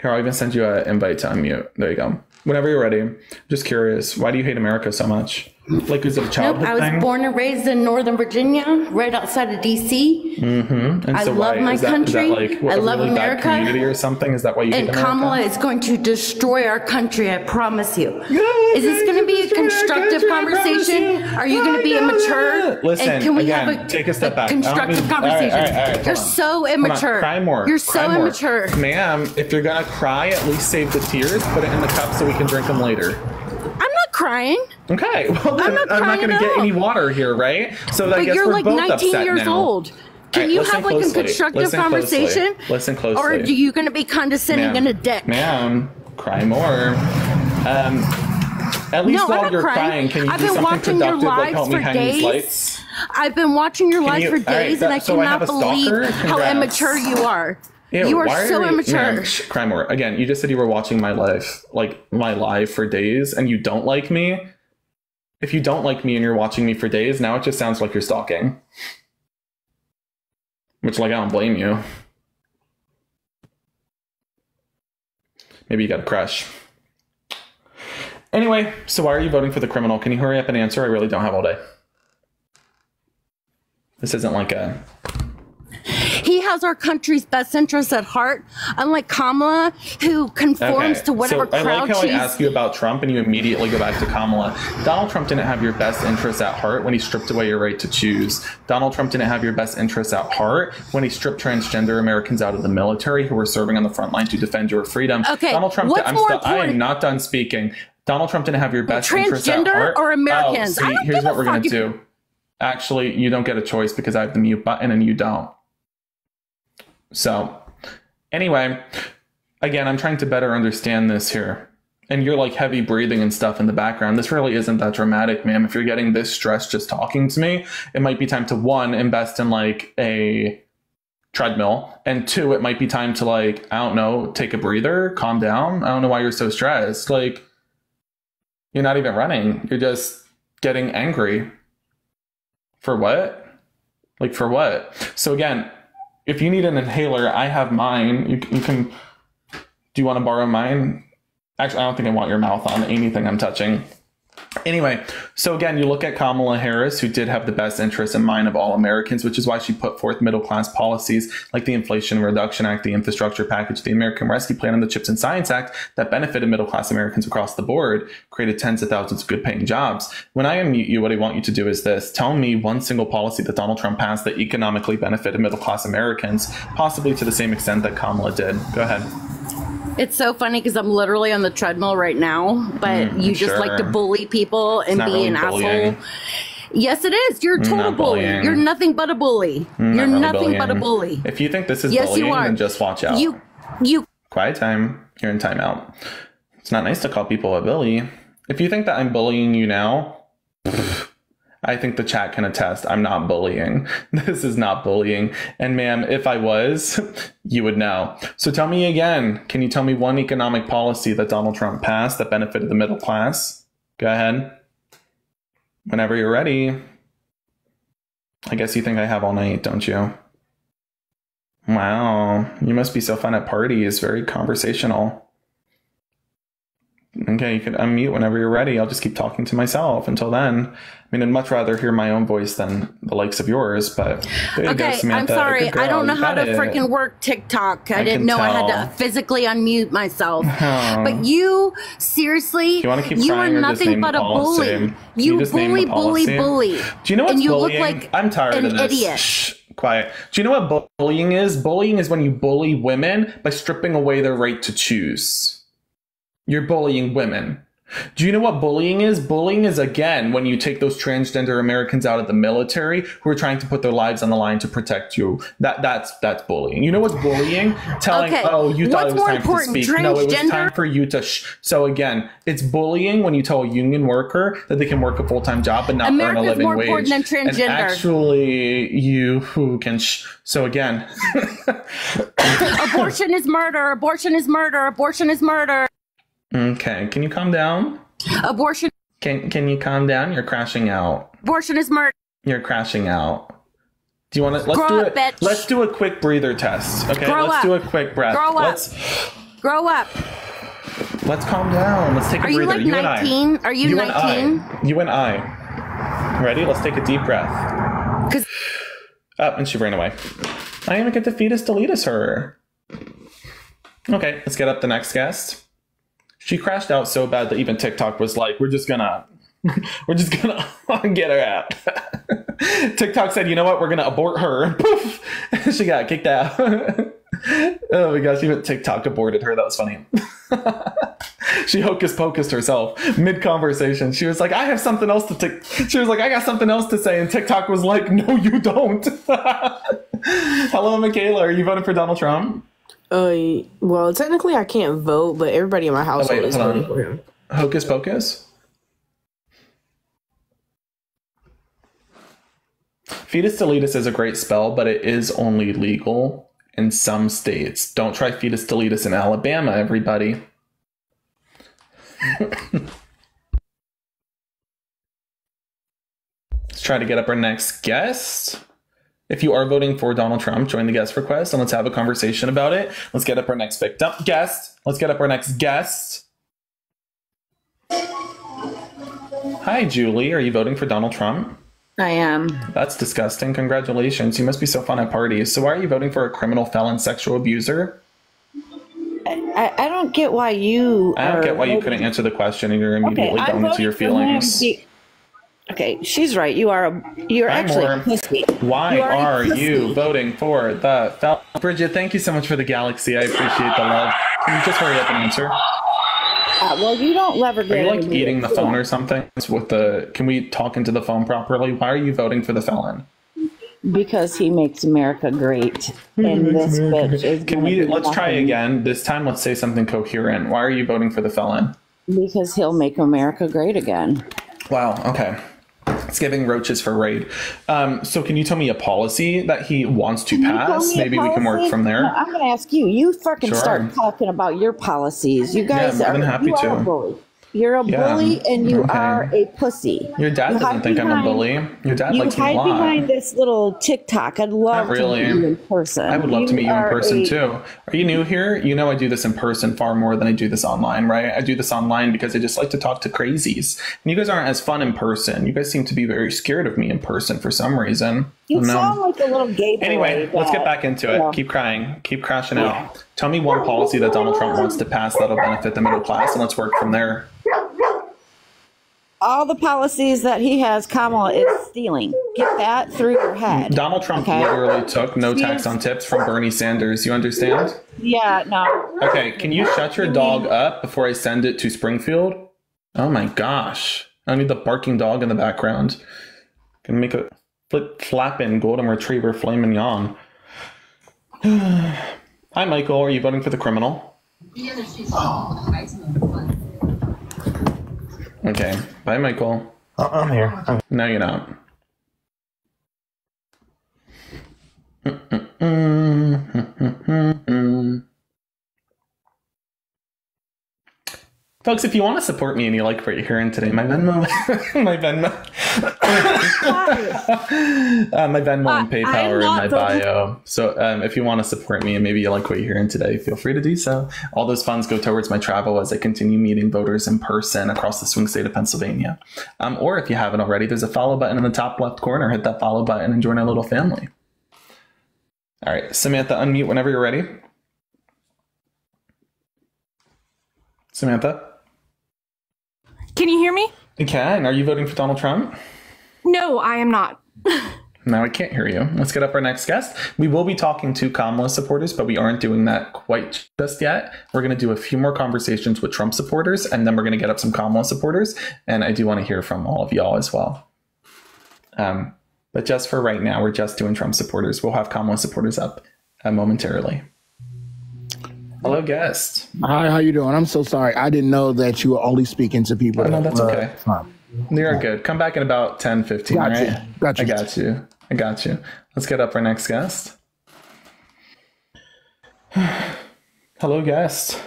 Here, I'll even send you an invite to unmute. There you go. Whenever you're ready. Just curious, why do you hate America so much? Like, is it a childhood I was thing? born and raised in Northern Virginia, right outside of D.C. And I so love my is that country. like I a love really bad America. community or something? Is that why you hate And America? Kamala is going to destroy our country, I promise you. Is this going to be a constructive conversation? Are you going to be immature? Listen, and can we again, have a, take a step back. I don't constructive mean- conversation? all right, hold You're on. so Hold on, immature. cry more. You're Cry so more. immature. Ma'am, if you're gonna cry, at least save the tears, put it in the cup so we can drink them later. I'm not crying. Okay, well then not I'm not crying gonna at get all. any water here, right? So I But guess you're we're like both 19 upset years now. old. Can All right, you listen have like closely. a constructive Listen closely. conversation? Listen closely. Or are you going to be condescending Ma'am. and a dick? Ma'am, cry more. At least No, I'm while not you're crying. crying, can you I've do been something watching your productive like lives help me for hang these days. lights? I've been watching your lives you- for all right, days, and I so I have cannot a stalker? believe how Congrats. immature you are. Ew, You are why so you- immature. Ma'am, cry more. Again, you just said you were watching my life, like my live for days, and you don't like me. If you don't like me and you're watching me for days, now it just sounds like you're stalking. Which, like, I don't blame you. Maybe you got a crush. Anyway, so why are you voting for the criminal? Can you hurry up and answer? I really don't have all day. This isn't like a... He has our country's best interests at heart, unlike Kamala, who conforms to whatever so I crowd like how I she's. ask you about Trump and you immediately go back to Kamala. Donald Trump didn't have your best interests at heart when he stripped away your right to choose. Donald Trump didn't have your best interests at heart when he stripped transgender Americans out of the military who were serving on the front line to defend your freedom. Okay, Donald Trump. what's more I important? am not done speaking. Donald Trump didn't have your best interests at Transgender heart. or Americans? Oh, I see, don't here's give a what we're gonna fuck if- do. Actually, you don't get a choice because I have the mute button and you don't. So, anyway, again, I'm trying to better understand this here. And you're like heavy breathing and stuff in the background. This really isn't that dramatic, ma'am. If you're getting this stressed just talking to me, it might be time to, one, invest in like a treadmill. And two, it might be time to like, I don't know, take a breather, calm down. I don't know why you're so stressed. Like, you're not even running. You're just getting angry. For what? Like, for what? So again, if you need an inhaler, I have mine. You can. Do you want to borrow mine? Actually, I don't think I want your mouth on anything I'm touching. Anyway, so again, you look at Kamala Harris, who did have the best interests in mind of all Americans, which is why she put forth middle-class policies like the Inflation Reduction Act, the Infrastructure Package, the American Rescue Plan, and the CHIPS and Science Act that benefited middle-class Americans across the board, created tens of thousands of good-paying jobs. When I unmute you, what I want you to do is this. Tell me one single policy that Donald Trump passed that economically benefited middle-class Americans, possibly to the same extent that Kamala did. Go ahead. It's so funny because I'm literally on the treadmill right now, but you just sure. like to bully people and not be really an bullying. asshole. Yes, it is. You're a total Not bully. bullying. You're nothing but a bully. You're Not really nothing but a bullying. bully. If you think this is Yes, you bullying, are. then just watch out. You. Quiet time. You're in timeout. It's not nice to call people a bully. If you think that I'm bullying you now, I think the chat can attest. I'm not bullying. This is not bullying. And ma'am, if I was, you would know. So tell me again, can you tell me one economic policy that Donald Trump passed that benefited the middle class? Go ahead. Whenever you're ready. I guess you think I have all night, don't you? Wow. You must be so fun at parties. Very conversational. Okay, you can unmute whenever you're ready. I'll just keep talking to myself until then. I mean, I'd much rather hear my own voice than the likes of yours, but there you go, Okay, Samantha. I'm sorry. Good girl, I don't know you how got to it. freaking work TikTok. I didn't can know I had tell. to physically unmute myself. Oh. But you, seriously, Do you want to keep you crying are or just nothing name but the a policy? bully. Can you You just name the bully, policy? bully. Do you know what's and you bullying? look like I'm tired an of this. idiot. Shh, quiet. Do you know what bullying is? Bullying is when you bully women by stripping away their right to choose. You're bullying women. Do you know what bullying is? Bullying is, again, when you take those transgender Americans out of the military who are trying to put their lives on the line to protect you. That's bullying. You know what's bullying? Telling, Okay. oh, you thought What's it was more time important, to speak. No, it was transgender? time for you to So again, it's bullying when you tell a union worker that they can work a full-time job but not earn a America's living more wage. important than And transgender. actually, you who can So again... Abortion is murder. Abortion is murder. Abortion is murder. Okay, can you calm down? Abortion. Can you calm down? You're crashing out. Abortion is murder. You're crashing out. Do you want to? Grow up, bitch. Let's do a quick breather test. Okay, Grow let's up. do a quick breath. Grow up. Grow up. Let's calm down. Let's take a Are you breather. like You and 19? I. Are you and 19? I. You and I. Ready? Let's take a deep breath. 'Cause- Up, and she ran away. I didn't even get to fetus deletus her. Okay, let's get up the next guest. She crashed out so bad that even TikTok was like, we're just gonna get her out. TikTok said, you know what, we're gonna abort her. Poof! She got kicked out. Oh my gosh, even TikTok aborted her. That was funny. She hocus pocused herself mid-conversation. She was like, I have something else to She was like, I got something else to say. And TikTok was like, no, you don't. Hello, Michaela. Are you voting for Donald Trump? Well, technically I can't vote, but everybody in my household is voting for him. Hocus pocus? Fetus deletus is a great spell, but it is only legal in some states. Don't try fetus deletus in Alabama, everybody. Let's try to get up our next guest. If you are voting for Donald Trump, join the guest request and let's have a conversation about it. Let's get up our next guest. Let's get up our next guest. Hi, Julie. Are you voting for Donald Trump? I am. That's disgusting. Congratulations. You must be so fun at parties. So why are you voting for a criminal felon sexual abuser? I don't get why you. I don't get why you couldn't answer the question and you're immediately going into your feelings. Okay, she's right. You're actually a pussy. Why are you voting for the felon? Bridget, thank you so much for the galaxy. I appreciate the love. Can you just hurry up and answer? Well, you don't ever get. Are you like eating the phone or something? Can we talk into the phone properly? Why are you voting for the felon? Because he makes America great, and this bitch is. Let's try again. This time, let's say something coherent. Why are you voting for the felon? Because he'll make America great again. Wow. Okay. It's giving roaches for raid. So can you tell me a policy that he wants to pass? Maybe we can work from there. No, I'm going to ask you. You fucking Sure. start talking about your policies. You guys more than happy you to. are a bully. You're a Yeah, bully and you okay. are a pussy. Your dad You doesn't hide think I'm a behind- bully. Your dad You likes me a hide lot. behind this little TikTok. I'd love Not really. to meet you in person. I would love to meet you in are person a- too. Are you new here? You know I do this in person far more than I do this online, right? I do this online because I just like to talk to crazies. And you guys aren't as fun in person. You guys seem to be very scared of me in person for some reason. I You don't know. sound like a little gay boy. Anyway, let's get that- back into it. Yeah. Keep crying. Keep crashing out. Tell me one policy that Donald Trump wants to pass that'll benefit the middle class, and let's work from there. All the policies that he has, Kamala is stealing. Get that through your head. Donald Trump Okay. literally took no tax on tips from Bernie Sanders. You understand? Yeah, no. Okay, can you shut your dog up before I send it to Springfield? Oh my gosh. I need the barking dog in the background. Can make a flip-flapping golden retriever filet mignon. Hi, Michael. Are you voting for the criminal? Okay. Bye, Michael. I'm here. No, you're not. Folks, if you want to support me and you like what you're hearing today, my Venmo, my Venmo and PayPal are in my bio. So if you want to support me and maybe you like what you're hearing today, feel free to do so. All those funds go towards my travel as I continue meeting voters in person across the swing state of Pennsylvania. Or if you haven't already, there's a follow button in the top left corner. Hit that follow button and join our little family. All right, Samantha, unmute whenever you're ready. Samantha? Can you hear me? I can. Are you voting for Donald Trump? No, I am not. Now I can't hear you. Let's get up our next guest. We will be talking to Kamala supporters, but we aren't doing that quite just yet. We're going to do a few more conversations with Trump supporters, and then we're going to get up some Kamala supporters. And I do want to hear from all of y'all as well. But just for right now, we're just doing Trump supporters. We'll have Kamala supporters up momentarily. Hello, guest. Hi, how you doing? I'm so sorry. I didn't know that you were only speaking to people. Oh, no, that's okay. Trump. You're good. Come back in about 10, 15, Got you. right? Got you. I got you. Let's get up our next guest. Hello, guest.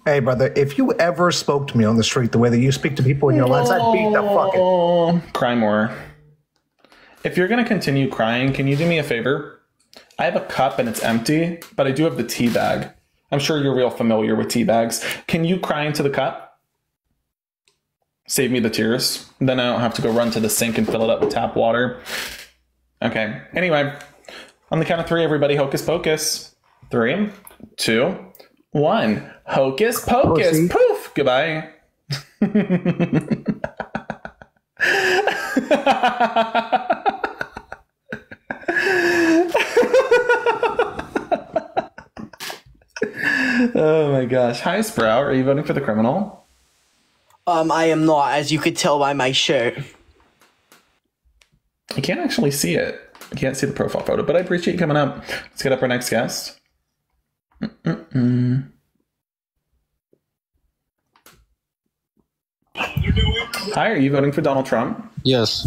Hey, brother, if you ever spoke to me on the street the way that you speak to people in your lives, I'd beat the fucking... Cry more. If you're going to continue crying, can you do me a favor? I have a cup and it's empty, but I do have the tea bag. I'm sure you're real familiar with tea bags. Can you cry into the cup? Save me the tears. Then I don't have to go run to the sink and fill it up with tap water. Okay. Anyway, on the count of 3, everybody, hocus pocus. 3, 2, 1. Hocus pocus. Pussy. Poof. Goodbye. Oh my gosh. Hi, Sprout. Are you voting for the criminal? I am not, as you could tell by my shirt. I can't actually see it. I can't see the profile photo, but I appreciate you coming up. Let's get up our next guest. Hi, are you voting for Donald Trump? Yes.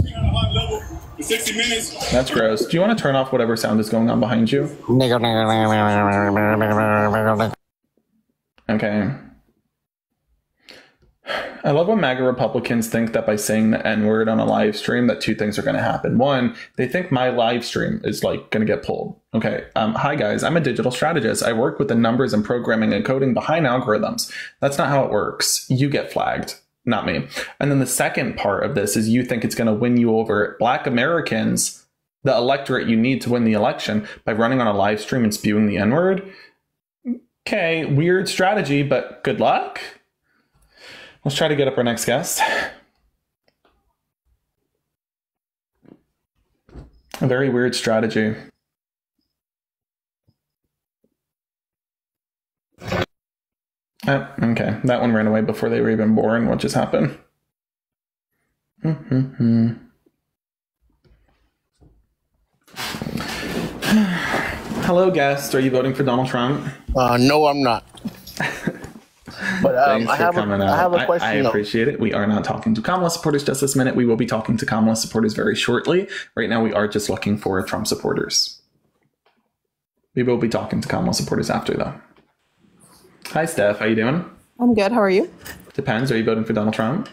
60 minutes. That's gross. Do you want to turn off whatever sound is going on behind you? Okay. I love when MAGA Republicans think that by saying the N-word on a live stream that 2 things are going to happen. 1, they think my live stream is like going to get pulled. Okay. Hi guys, I'm a digital strategist. I work with the numbers and programming and coding behind algorithms. That's not how it works. You get flagged, not me. And then the second part of this is you think it's going to win you over Black Americans, the electorate you need to win the election by running on a live stream and spewing the N-word. Okay, weird strategy, but good luck. Let's try to get up our next guest. A very weird strategy. Oh, okay. That one ran away before they were even born. What just happened? Hello, guest. Are you voting for Donald Trump? No, I'm not. But Thanks I for have coming I have a out. question. I appreciate it. We are not talking to Kamala supporters just this minute. We will be talking to Kamala supporters very shortly. Right now, we are just looking for Trump supporters. We will be talking to Kamala supporters after, though. Hi, Steph. How you doing? I'm good. How are you? Depends. Are you voting for Donald Trump?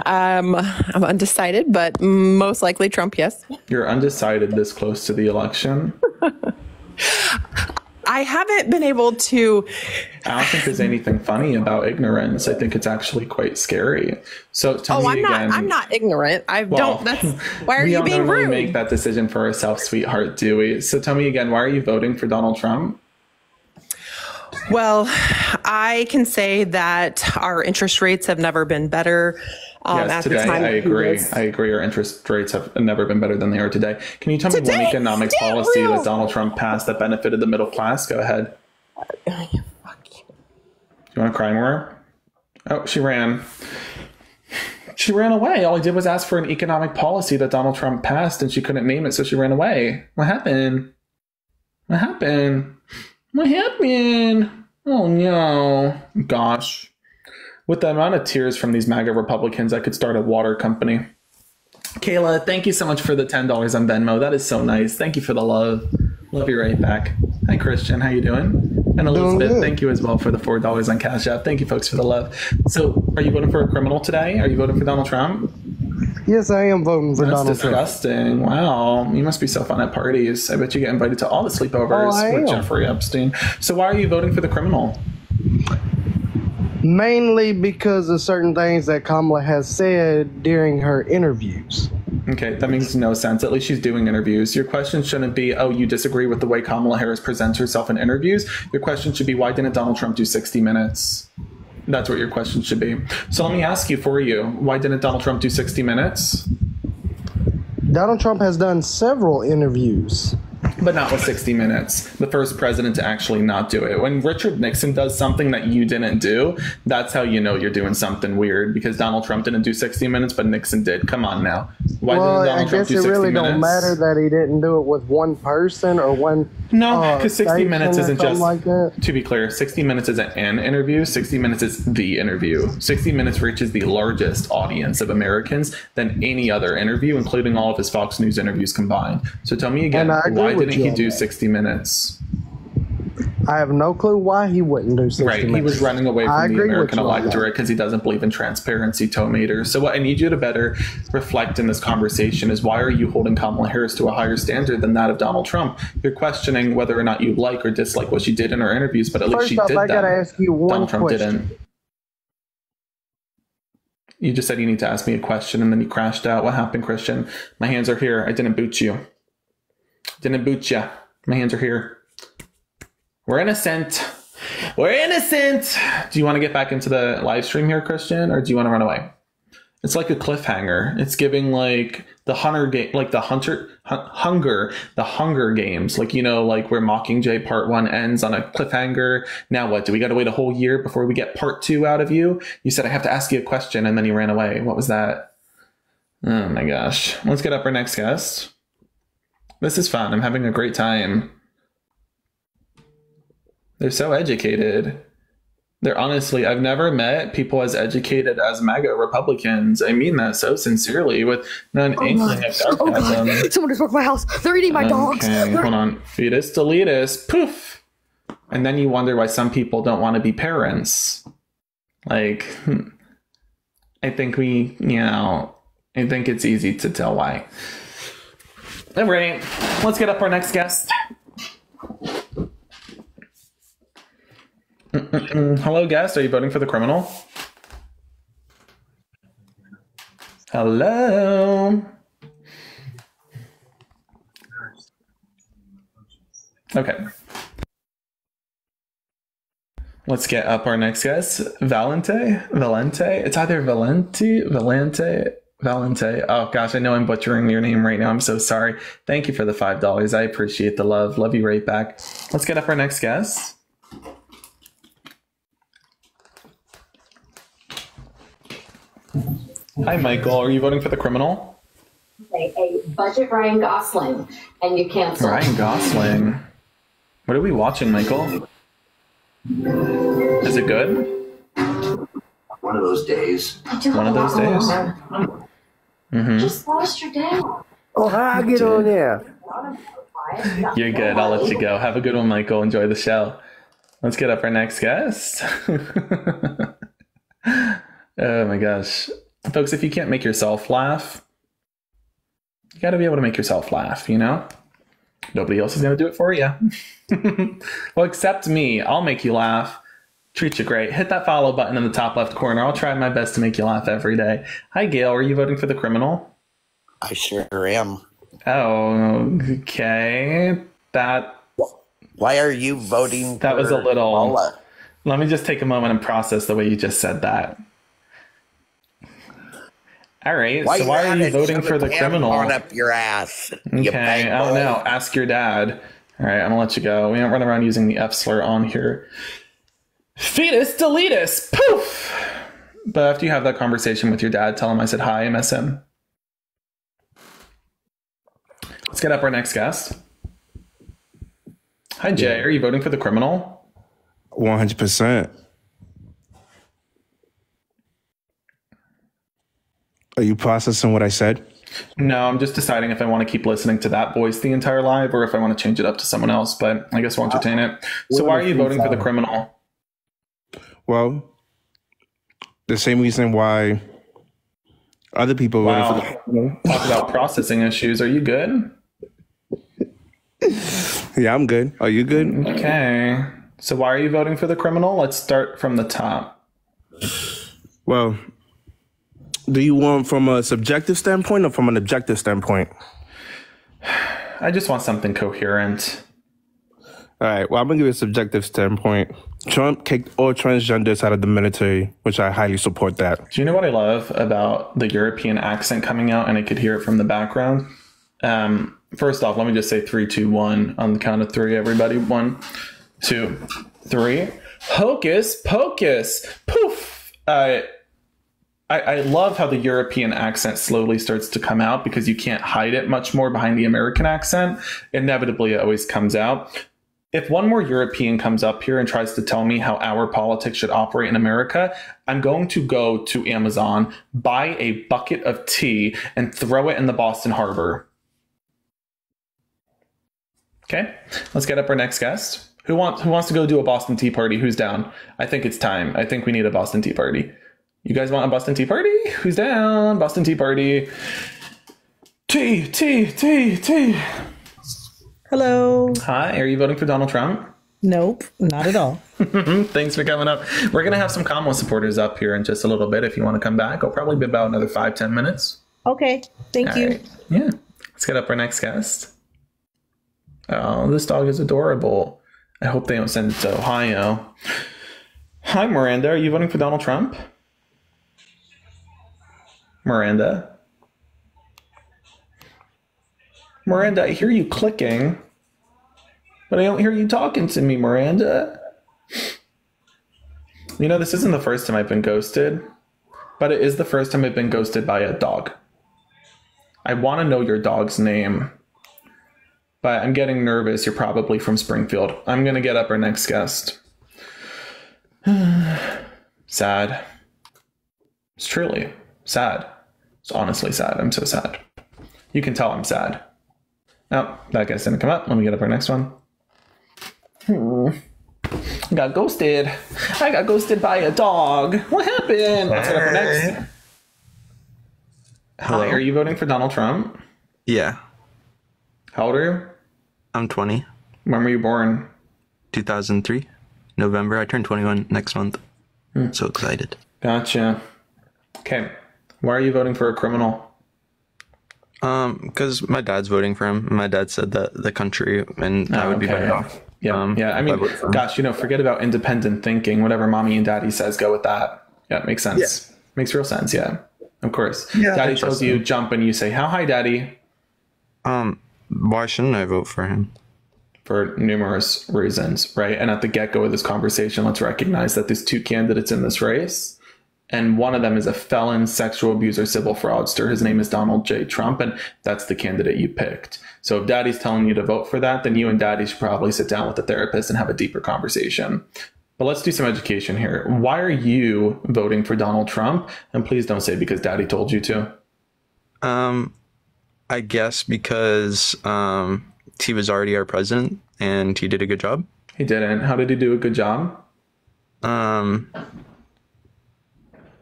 I'm undecided, but most likely Trump, yes. You're undecided this close to the election? I haven't been able to... I don't think there's anything funny about ignorance. I think it's actually quite scary. So tell me again. I'm not ignorant. Why are you being rude? We don't normally make that decision for ourselves, sweetheart, do we? So tell me again, why are you voting for Donald Trump? Well, I can say that our interest rates have never been better. Yes, today I agree. I agree. Our interest rates have never been better than they are today. Can you tell me one economic policy that Donald Trump passed that benefited the middle class? Go ahead. Do you want to cry more? Oh, she ran. She ran away. All I did was ask for an economic policy that Donald Trump passed, and she couldn't name it, so she ran away. What happened? What happened? What happened? Oh, no. Gosh. With the amount of tears from these MAGA Republicans, I could start a water company. Kayla, thank you so much for the $10 on Venmo. That is so nice. Thank you for the love. Love you right back. Hi, Christian. How you doing? And Elizabeth, thank you as well for the $4 on Cash App. Thank you, folks, for the love. So, are you voting for a criminal today? Are you voting for Donald Trump? Yes, I am voting for Donald Trump. That's disgusting. Wow. You must be so fun at parties. I bet you get invited to all the sleepovers with Jeffrey Epstein. So why are you voting for the criminal? Mainly because of certain things that Kamala has said during her interviews. Okay, that makes no sense. At least she's doing interviews. Your question shouldn't be, oh, you disagree with the way Kamala Harris presents herself in interviews. Your question should be, why didn't Donald Trump do 60 Minutes? That's what your question should be. So let me ask you for you, why didn't Donald Trump do 60 Minutes? Donald Trump has done several interviews. But not with 60 Minutes. The first president to actually not do it. When Richard Nixon does something that you didn't do, that's how you know you're doing something weird. Because Donald Trump didn't do 60 Minutes, but Nixon did. Come on now. Why didn't Donald Trump do 60 Minutes? I guess it really don't matter that he didn't do it with one person or one. No, because 60 Minutes isn't just. Like that. To be clear, 60 Minutes isn't an interview. 60 Minutes is the interview. 60 Minutes reaches the largest audience of Americans than any other interview, including all of his Fox News interviews combined. So tell me again, why didn't he do 60 Minutes? I have no clue why he wouldn't do 60 Minutes. Right, he was running away from the American electorate because he doesn't believe in transparency, tomater. So what I need you to better reflect in this conversation is, why are you holding Kamala Harris to a higher standard than that of Donald Trump? You're questioning whether or not you like or dislike what she did in her interviews, but at least she did that. I gotta ask you one Donald Trump question. didn't. You just said you need to ask me a question and then you crashed out. What happened, Christian? My hands are here. I didn't boot you. Didn't boot you. My hands are here. We're innocent. We're innocent. Do you want to get back into the live stream here, Christian, or do you want to run away? It's like a cliffhanger. It's giving like the Hunger Games, like, you know, like where Mockingjay Part 1 ends on a cliffhanger. Now what? Do we got to wait a whole year before we get Part 2 out of you? You said I have to ask you a question, and then you ran away. What was that? Oh my gosh. Let's get up our next guest. This is fun. I'm having a great time. They're so educated. They're honestly, I've never met people as educated as MAGA Republicans. I mean that so sincerely, with an inkling of sarcasm. Someone just broke my house. They're eating my dogs. Okay, hold on. Fetus deletus. Poof. And then you wonder why some people don't want to be parents. Like, I think I think it's easy to tell why. All right, let's get up our next guest. Hello, guest. Are you voting for the criminal? Hello. Okay. Let's get up our next guest. Valente. It's either Valente. Oh gosh, I know I'm butchering your name right now. I'm so sorry. Thank you for the $5. I appreciate the love. Love you right back. Let's get up our next guest. Hi, Michael. Are you voting for the criminal? A budget Ryan Gosling, and you cancel. Ryan Gosling. What are we watching, Michael? Is it good? One of those days. One of those days. Mm-hmm. Just lost your dad. Oh, how I get on there? You're good. I'll let you go. Have a good one, Michael. Enjoy the show. Let's get up our next guest. Oh my gosh. Folks, if you can't make yourself laugh, you got to be able to make yourself laugh, you know? Nobody else is going to do it for you. Well, except me. I'll make you laugh. Treat you great. Hit that follow button in the top left corner. I'll try my best to make you laugh every day. Hi, Gail. Are you voting for the criminal? I sure am. Oh, okay. Why are you voting That was a little... Paula? Let me just take a moment and process the way you just said that. All right, so why are you voting for the criminal? Up your ass. Okay, I don't know. Ask your dad. All right, I'm gonna let you go. We don't run around using the F slur on here. Fetus deletus. Poof. But after you have that conversation with your dad, tell him I said hi. I miss him. Let's get up our next guest. Hi, Jay. Are you voting for the criminal? 100%. Are you processing what I said? No, I'm just deciding if I want to keep listening to that voice the entire live or if I want to change it up to someone else, but I guess we'll entertain it. So why are you voting for the criminal? Well, the same reason why other people voted for the criminal. Talk about processing issues. Are you good? Yeah, I'm good. Are you good? Okay. So why are you voting for the criminal? Let's start from the top. Well, do you want from a subjective standpoint or from an objective standpoint? I just want something coherent. All right. Well, I'm going to give you a subjective standpoint. Trump kicked all transgenders out of the military, which I highly support that. Do you know what I love about the European accent coming out and I could hear it from the background? First off, let me just say 3, 2, 1 on the count of 3, everybody. 1, 2, 3. Hocus pocus. Poof. I love how the European accent slowly starts to come out because you can't hide it much more behind the American accent. Inevitably, it always comes out. If one more European comes up here and tries to tell me how our politics should operate in America, I'm going to go to Amazon, buy a bucket of tea, and throw it in the Boston Harbor. Okay, let's get up our next guest. Who wants to go do a Boston Tea Party? Who's down? I think it's time. I think we need a Boston Tea Party. You guys want a Boston Tea Party? Who's down? Boston Tea Party. Tea, tea, tea, tea. Hello. Hi, are you voting for Donald Trump? Nope, not at all. Thanks for coming up. We're going to have some Kamala supporters up here in just a little bit if you want to come back. It'll probably be about another 5-10 minutes. Okay, thank you. Right. Yeah, let's get up our next guest. Oh, this dog is adorable. I hope they don't send it to Ohio. Hi, Miranda. Are you voting for Donald Trump? Miranda? Miranda, I hear you clicking, but I don't hear you talking to me, Miranda. You know, this isn't the first time I've been ghosted, but it is the first time I've been ghosted by a dog. I want to know your dog's name, but I'm getting nervous. You're probably from Springfield. I'm going to get up our next guest. Sad. It's truly sad. It's honestly sad. I'm so sad. You can tell I'm sad. Oh, that guy's didn't come up. Let me get up our next one. I got ghosted. I got ghosted by a dog. What happened? Let's get up our next. Hello. Hi, are you voting for Donald Trump? Yeah. How old are you? I'm 20. When were you born? 2003. November. I turn 21 next month. So excited. Gotcha. Okay. Why are you voting for a criminal? Because my dad's voting for him. My dad said that the country and I would be better off. Yeah, yeah. I mean, gosh, you know, forget about independent thinking. Whatever mommy and daddy says, go with that. Yeah, it makes sense. Yeah. Makes real sense. Yeah, of course. Yeah, daddy tells you jump and you say, how high, daddy? Why shouldn't I vote for him? For numerous reasons, right? And at the get-go of this conversation, let's recognize that there's 2 candidates in this race. And one of them is a felon, sexual abuser, civil fraudster. His name is Donald J. Trump, and that's the candidate you picked. So if daddy's telling you to vote for that, then you and daddy should probably sit down with a therapist and have a deeper conversation. But let's do some education here. Why are you voting for Donald Trump? And please don't say because daddy told you to. I guess because he was already our president and he did a good job. He didn't. How did he do a good job?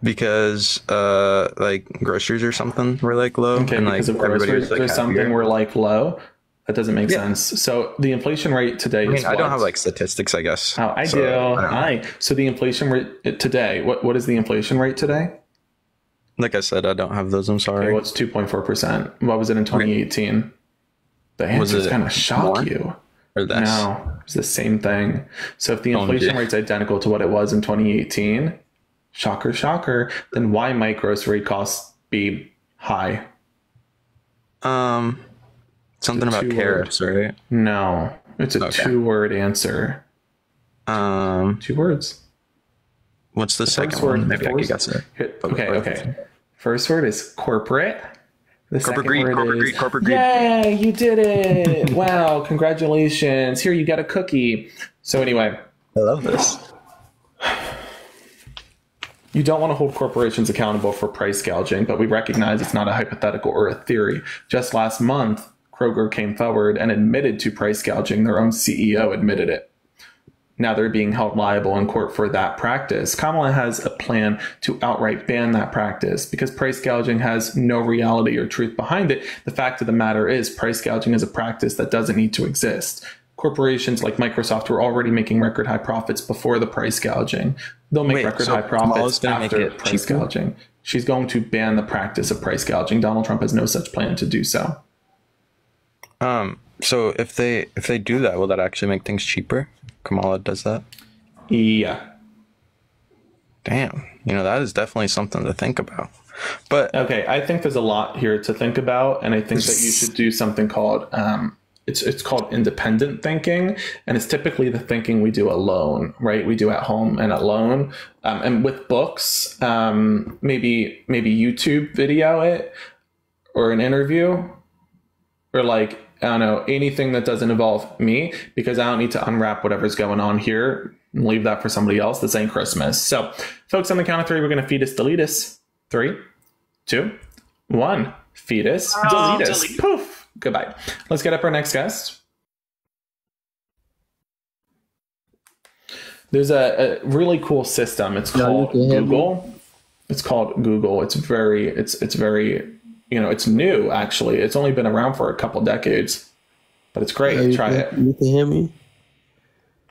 Because like groceries or something were like low. Okay, and because like of groceries like, or something were like low. That doesn't make sense. So the inflation rate today is I don't have like statistics, I guess. Oh, I do. So the inflation rate today, what is the inflation rate today? Like I said, I don't have those. I'm sorry. Okay, well, it's 2.4%. What was it in 2018? The answer's going to shock you. Or less? No, it's the same thing. So if the inflation rate's identical to what it was in 2018, shocker, shocker, then why might grocery costs be high? Something about tariffs, right? No, it's a 2-word answer. 2 words. What's the second one? Maybe I could guess it. Okay. First word is corporate. The corporate greed. Corporate greed. Yay, you did it. Wow, congratulations. Here, you got a cookie. So anyway. I love this. You don't want to hold corporations accountable for price gouging, but we recognize it's not a hypothetical or a theory. Just last month, Kroger came forward and admitted to price gouging. Their own CEO admitted it. Now they're being held liable in court for that practice. Kamala has a plan to outright ban that practice because price gouging has no reality or truth behind it. The fact of the matter is price gouging is a practice that doesn't need to exist. Corporations like Microsoft were already making record high profits before the price gouging. They'll make record high profits after price gouging. She's going to ban the practice of price gouging. Donald Trump has no such plan to do so. So if they do that, will that actually make things cheaper? Kamala does that? Yeah. Damn. You know, that is definitely something to think about. But okay, I think there's a lot here to think about, and I think that you should do something called it's called independent thinking, and it's typically the thinking we do alone, right? We do at home and alone, and with books, maybe YouTube video it, or an interview, or like, I don't know, anything that doesn't involve me, because I don't need to unwrap whatever's going on here and leave that for somebody else. This ain't Christmas. So, folks, on the count of 3, we're going to fetus, delete us. 3, 2, 1. Fetus, delete us. Poof. Goodbye. Let's get up our next guest. There's a really cool system. It's called Google. It's called Google. It's very, you know, it's new, actually. It's only been around for a couple decades, but it's great. Try it. You can hear me?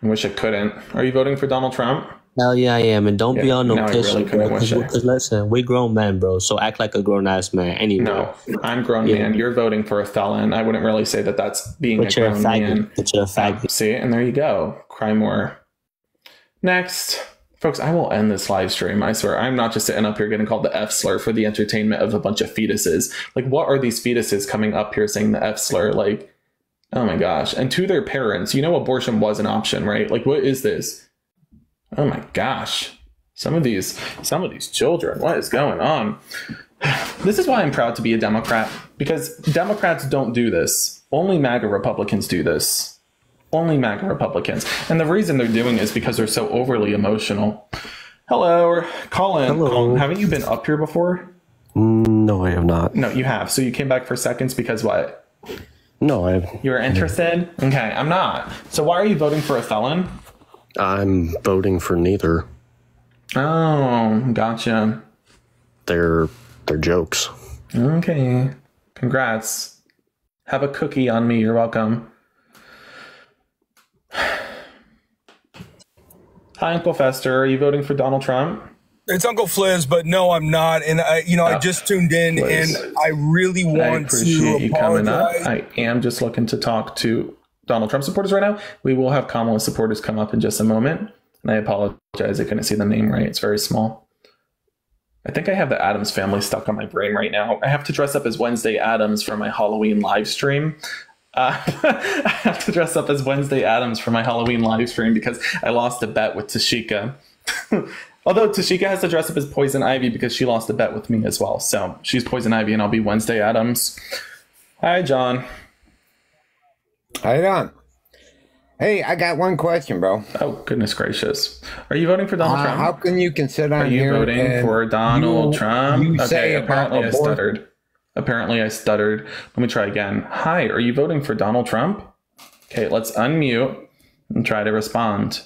I wish I couldn't. Are you voting for Donald Trump? Hell yeah, I am. And don't be on no piss. Really Because listen, we grown men, bro. So act like a grown-ass man anyway. No, I'm grown man. You're voting for a felon. I wouldn't really say that that's being a grown man. But you're a faggot. See, and there you go. Cry more. Next. Folks, I will end this live stream. I swear, I'm not just sitting up here getting called the F slur for the entertainment of a bunch of fetuses. Like, what are these fetuses coming up here saying the F slur? Like, oh my gosh. And to their parents, you know, abortion was an option, right? Like, what is this? Oh my gosh. Some of these children, what is going on? This is why I'm proud to be a Democrat, because Democrats don't do this. Only MAGA Republicans do this. Only MAGA Republicans. And the reason they're doing it is because they're so overly emotional. Hello, Colin. Hello. Colin, haven't you been up here before? No, I have not. No, you have. So you came back for seconds because what? No, I have. You were interested? Okay, I'm not. So why are you voting for a felon? I'm voting for neither. Oh, gotcha. They're jokes. Okay. Congrats. Have a cookie on me. You're welcome. Hi, Uncle Fester. Are you voting for Donald Trump? It's Uncle Fliz, but no, I'm not. And I just tuned in, Fliz. and I really want to you coming up. apologize. I am just looking to talk to Donald Trump supporters right now. We will have Kamala supporters come up in just a moment. And I apologize, I couldn't see the name right. It's very small. I think I have the Addams Family stuck on my brain right now. I have to dress up as Wednesday Addams for my Halloween live stream. I have to dress up as Wednesday Addams for my Halloween live stream because I lost a bet with Tashika. Although Tashika has to dress up as Poison Ivy because she lost a bet with me as well. So she's Poison Ivy and I'll be Wednesday Addams. Hi, John. How you doing? Hey, I got one question, bro. Oh, goodness gracious. Are you voting for Donald Trump? How can you sit on here? Are you voting for Donald Trump? You okay, say apparently I abortion. stuttered. Let me try again. Hi, are you voting for Donald Trump? Okay, let's unmute and try to respond.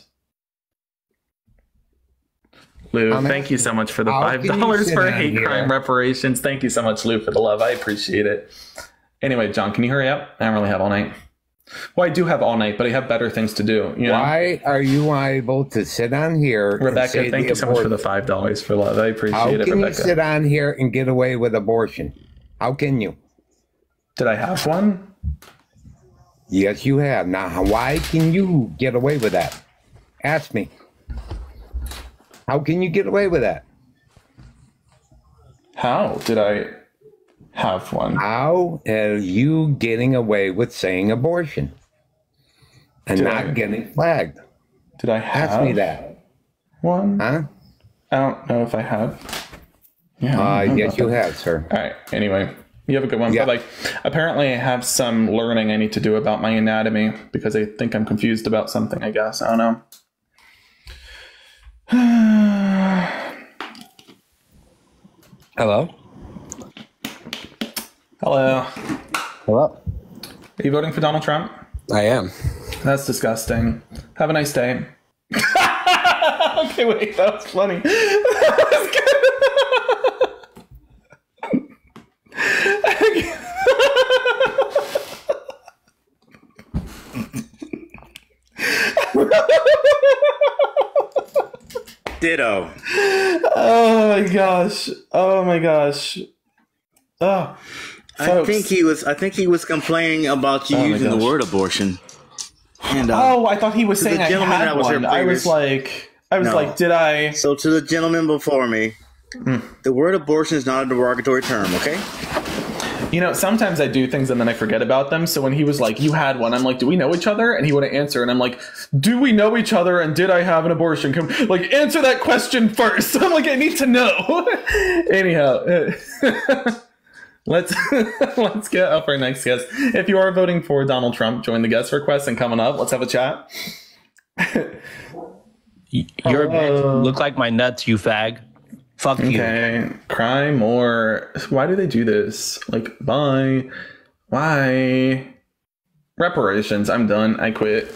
Lou, thank you so much for the $5 for hate crime reparations. Thank you so much, Lou, for the love. I appreciate it. Anyway, John, can you hurry up? I don't really have all night. Well, I do have all night, but I have better things to do. You know? Why are you able to sit on here? Rebecca, thank you so much for the $5 for love. I appreciate it, Rebecca. How can you sit on here and get away with abortion? How can you? Did I have one? Yes, you have. Now, why can you get away with that? Ask me. How can you get away with that? How did I have one? How are you getting away with saying abortion and not getting flagged? Did I have Ask me that. one? Huh? I don't know if I have. Yeah. Yes, you have, sir. All right. Anyway, you have a good one. Yeah. But like, apparently, I have some learning I need to do about my anatomy because I think I'm confused about something. I guess I don't know. Hello. Hello. Hello. Are you voting for Donald Trump? I am. That's disgusting. Have a nice day. Okay, wait, that was funny. That was good. Ditto. Oh my gosh. Oh my gosh. Oh. I think he was complaining about you using the word abortion. And I thought he was saying I had one. I was like, did I? So to the gentleman before me, The word abortion is not a derogatory term, okay? You know, sometimes I do things and then I forget about them. So when he was like, you had one, I'm like, do we know each other? And he wouldn't answer. And I'm like, do we know each other? And did I have an abortion? Like, answer that question first. I'm like, I need to know. Anyhow, let's get up our next guest. If you are voting for Donald Trump, join the guest request and coming up. Let's have a chat. You're a bitch. Look like my nuts, you fag. Fuck you. Okay, cry more. Why do they do this? Like, bye. Why? Reparations. I'm done. I quit.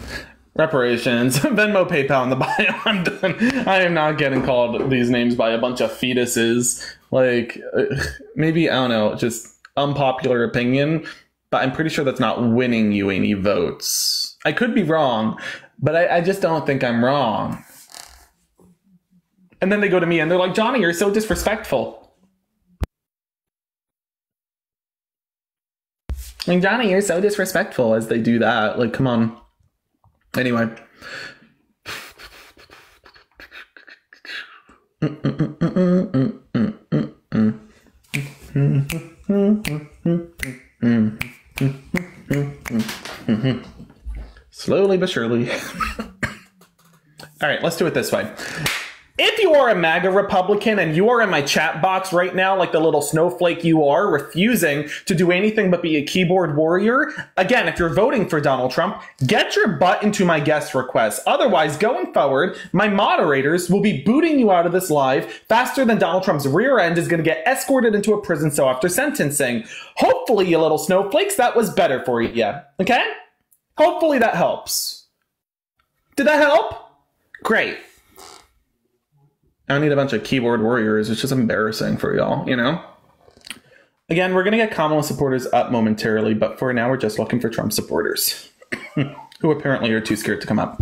Reparations. Venmo, PayPal in the bio. I'm done. I am not getting called these names by a bunch of fetuses. Like, maybe, I don't know, just unpopular opinion. But I'm pretty sure that's not winning you any votes. I could be wrong, but I just don't think I'm wrong. And then they go to me and they're like, Johnny, you're so disrespectful. Like, Johnny, you're so disrespectful as they do that. Like, come on. Anyway. Slowly but surely. All right, let's do it this way. If you are a MAGA Republican and you are in my chat box right now, like the little snowflake you are, refusing to do anything but be a keyboard warrior, again, if you're voting for Donald Trump, get your butt into my guest request. Otherwise, going forward, my moderators will be booting you out of this live faster than Donald Trump's rear end is going to get escorted into a prison cell after sentencing. Hopefully, you little snowflakes, that was better for you. Yeah. Okay? Hopefully that helps. Did that help? Great. I don't need a bunch of keyboard warriors. It's just embarrassing for y'all, you know? Again, we're going to get Kamala supporters up momentarily, but for now, we're just looking for Trump supporters who apparently are too scared to come up.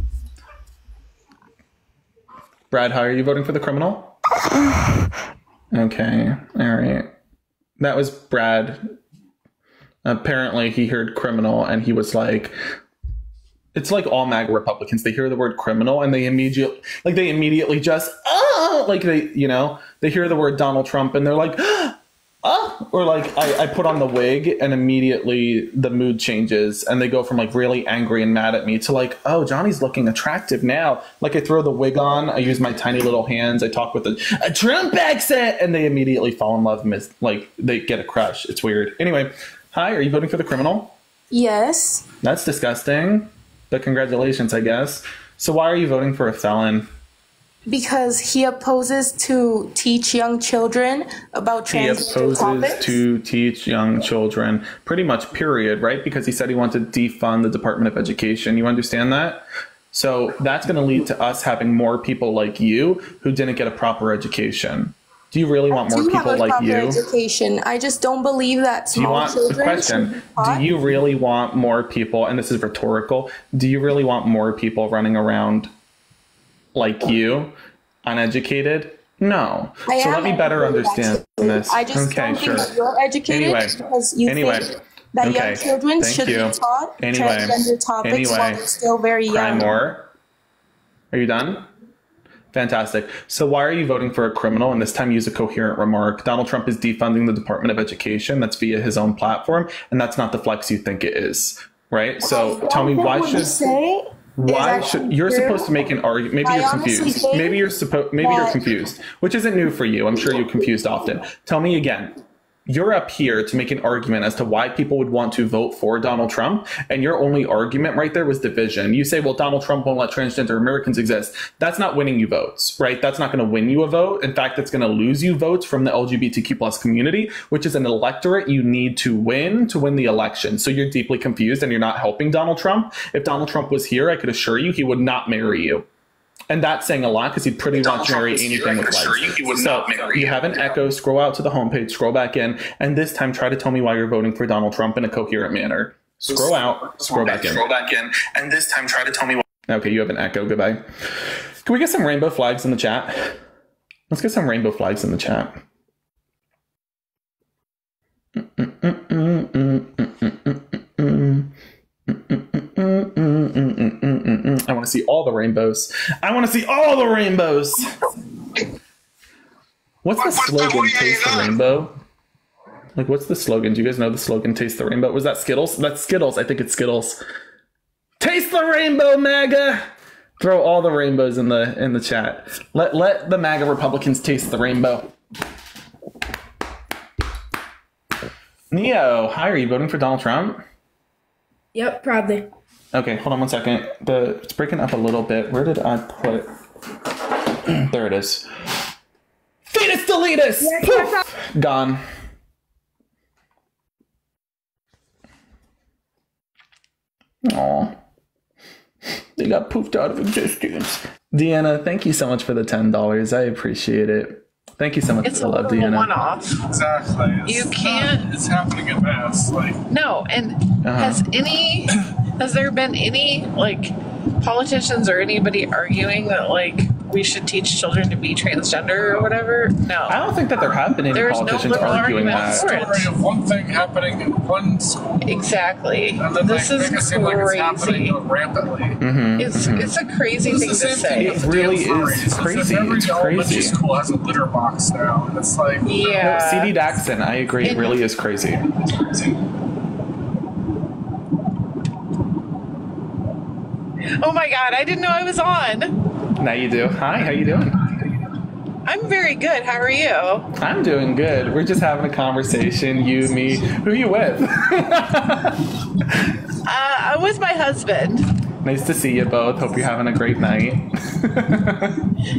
Brad, how are you voting for the criminal? Okay. All right. That was Brad. Apparently, he heard criminal and he was like... It's like all MAGA Republicans. They hear the word criminal and they immediately just, like they, you know, they hear the word Donald Trump and they're like, or like I put on the wig and immediately the mood changes and they go from like really angry and mad at me to like, oh, Johnny's looking attractive now. Like I throw the wig on, I use my tiny little hands, I talk with a Trump accent and they immediately fall in love and like they get a crush. It's weird. Anyway, hi, are you voting for the criminal? Yes. That's disgusting. But congratulations, I guess. So why are you voting for a felon? Because he opposes to teach young children about transgender topics. He opposes to teach young children, pretty much, period, right? Because he said he wanted to defund the Department of Education. You understand that? So that's going to lead to us having more people like you who didn't get a proper education. Do you really want more people like you? Education. I just don't believe that small children. The question, do you really want more people, and this is rhetorical, do you really want more people running around like you, uneducated? No. So let me better understand this. I just don't think that you're educated because you think that young children should be taught transgender topics while they're still very young. More. Are you done? Fantastic. So why are you voting for a criminal? And this time use a coherent remark. Donald Trump is defunding the Department of Education. That's via his own platform. And that's not the flex you think it is. Right? So tell me why should... You're supposed to make an argument? Maybe you're confused. Maybe you're confused, which isn't new for you. I'm sure you're confused often. Tell me again. You're up here to make an argument as to why people would want to vote for Donald Trump, and your only argument right there was division. You say, well, Donald Trump won't let transgender Americans exist. That's not winning you votes, right? That's not going to win you a vote. In fact, it's going to lose you votes from the LGBTQ plus community, which is an electorate you need to win the election. So you're deeply confused and you're not helping Donald Trump. If Donald Trump was here, I could assure you he would not marry you. And that's saying a lot because he'd pretty much marry anything with legs. So you have an echo, scroll out to the homepage, scroll back in, and this time try to tell me why you're voting for Donald Trump in a coherent manner. Scroll out, scroll back in, and this time try to tell me why. Okay, you have an echo, goodbye. Can we get some rainbow flags in the chat? Let's get some rainbow flags in the chat. I want to see all the rainbows. I want to see all the rainbows. What's the slogan? Taste the rainbow? Like, what's the slogan? Do you guys know the slogan? Taste the rainbow. Was that Skittles? That's Skittles. I think it's Skittles. Taste the rainbow, MAGA. Throw all the rainbows in the chat. Let the MAGA Republicans taste the rainbow. Neo, hi. Are you voting for Donald Trump? Yep, probably. Okay, hold on 1 second. It's breaking up a little bit. Where did I put? There it is. Fetus deletus! Poof! Gone. Aw. They got poofed out of existence. Deanna, thank you so much for the $10. I appreciate it. Thank you so much for the love, Deanna. One-off. Exactly. You can't. It's happening in mass. Like no, and has there been any like politicians or anybody arguing that like we should teach children to be transgender or whatever? No, I don't think that there have been any politicians arguing that. Story of one thing happening in one school. Exactly. And then this is make it seem like it's happening rampantly. It's a crazy thing to say. It really is crazy. Every It's elementary crazy. school has a litter box now, and it's like yeah. CD Daxton, I agree. It really is crazy. Oh my God! I didn't know I was on. Now you do. Hi, how you doing? I'm very good. How are you? I'm doing good. We're just having a conversation. You, me. Who are you with? I'm with my husband. Nice to see you both. Hope you're having a great night.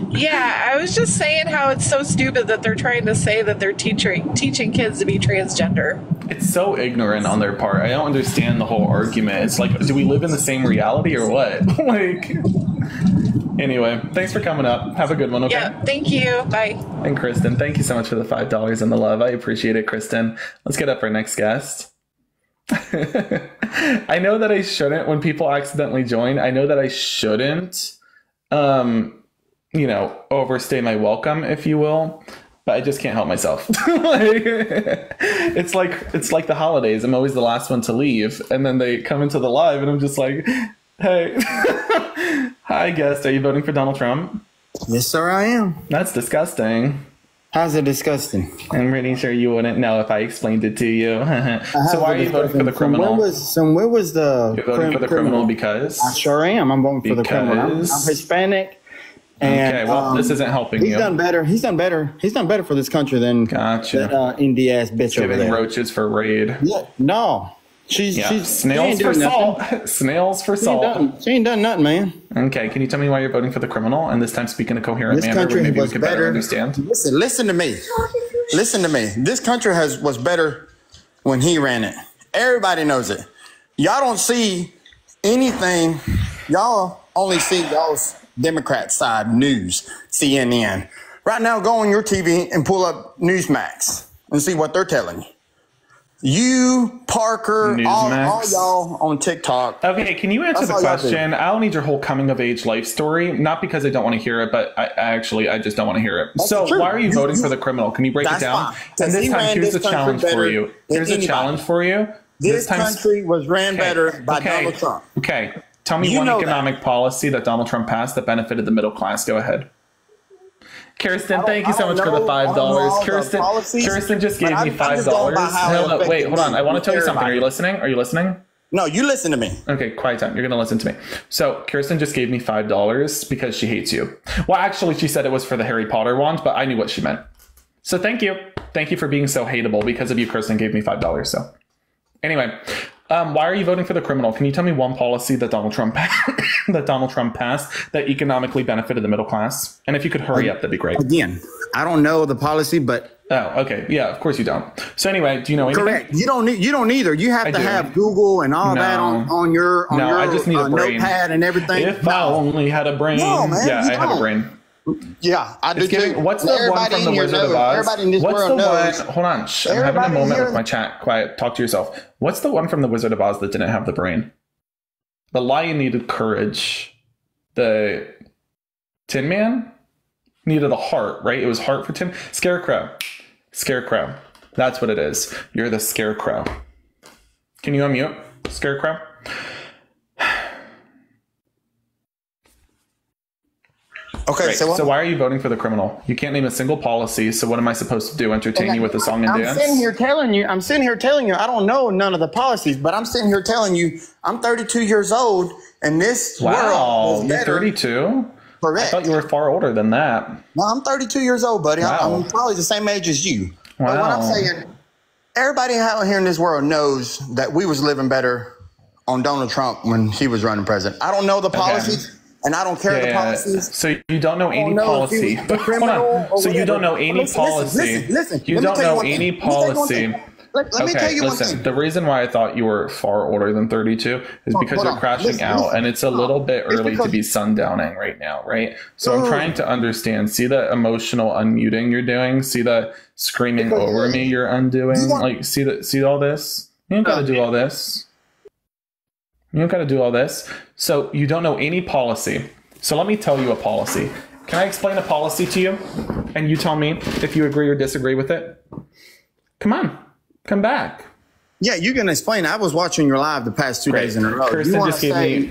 Yeah, I was just saying how it's so stupid that they're trying to say that they're teaching kids to be transgender. It's so ignorant on their part. I don't understand the whole argument. It's like, do we live in the same reality or what? Like, anyway, thanks for coming up. Have a good one, okay? Yeah, thank you. Bye. And Kristen, thank you so much for the $5 and the love. I appreciate it, Kristen. Let's get up our next guest. I know that I shouldn't, when people accidentally join, I know that I shouldn't, overstay my welcome, if you will, but I just can't help myself. It's like the holidays. I'm always the last one to leave, and then they come into the live, and I'm just like, hey, hi, guest. Are you voting for Donald Trump? Yes, sir, I am. That's disgusting. How's it disgusting? I'm pretty sure you wouldn't know if I explained it to you. So why are you voting for the criminal? Where was the You're voting for the criminal because? I sure am. I'm voting for the criminal. I'm Hispanic. And, okay, well, this isn't helping you. He's done better. He's done better for this country than that indie ass bitch over there. Roaches for raid. Yeah, no. She's snails for salt. Snails for salt. She ain't done nothing, man. Okay, can you tell me why you're voting for the criminal? And this time speak in a coherent manner where maybe we can better understand. Listen to me. Listen to me. This country was better when he ran it. Everybody knows it. Y'all don't see anything. Y'all only see y'all's Democrat side news, CNN. Right now, go on your TV and pull up Newsmax and see what they're telling you. You, Parker, all y'all on TikTok. Okay, can you answer the question? I don't need your whole coming of age life story. Not because I don't want to hear it, but I just don't want to hear it. So why are you voting for the criminal? Can you break it down? And this time, here's a challenge for you. Here's a challenge for you. This country was ran better by Donald Trump. Okay, tell me one economic policy that Donald Trump passed that benefited the middle class. Go ahead. Kirsten, thank you so much for the $5. Kirsten just gave me $5. Wait, hold on. I want to tell you something. Are you listening? Are you listening? No, you listen to me. Okay, quiet time. You're going to listen to me. So Kirsten just gave me $5 because she hates you. Well, actually, she said it was for the Harry Potter wand, but I knew what she meant. So thank you. Thank you for being so hateable. Because of you, Kirsten gave me $5. So anyway, why are you voting for the criminal? Can you tell me one policy that Donald Trump passed that economically benefited the middle class? And if you could hurry up, that'd be great. Again, I don't know the policy, but okay, yeah, of course you don't. So anyway, do you know anything? Correct. You don't either. You have to have Google and all that on your I just need a brain. notepad and everything. If I only had a brain. No, man, yeah, I have a brain. Yeah, I do too. What's the one from the Wizard of Oz? Everybody in this world knows. Hold on. I'm having a moment with my chat. Quiet. Talk to yourself. What's the one from the Wizard of Oz that didn't have the brain? The lion needed courage. The Tin Man needed a heart, right? It was heart for Tin. Scarecrow. That's what it is. You're the Scarecrow. Can you unmute? Scarecrow? Okay, Great. So why are you voting for the criminal? You can't name a single policy. So what am I supposed to do? Entertain you with a song and dance? I'm sitting here telling you, I don't know none of the policies, but I'm sitting here telling you, I'm 32 years old, and this world is better. You're 32? Correct. I thought you were far older than that. No, I'm 32 years old, buddy. Wow. I'm probably the same age as you. Wow. But what I'm saying, everybody out here in this world knows that we was living better on Donald Trump when he was running president. I don't know the policies. Okay. And I don't care the policies. So you don't know any policy. Hold on. So you don't know any policy. Listen. You don't know any policy. Let me tell you one thing. The reason why I thought you were far older than 32 is because you're crashing out, and it's a little bit early to be sundowning right now, right? So I'm trying to understand. See the emotional unmuting you're doing? See the screaming over me you're undoing? Like, see all this? You don't got to do all this. You don't got to do all this. So you don't know any policy. So let me tell you a policy. Can I explain a policy to you? And you tell me if you agree or disagree with it? Come on. Come back. Yeah, you can explain. I was watching your live the past 2 days in a row. Kirsten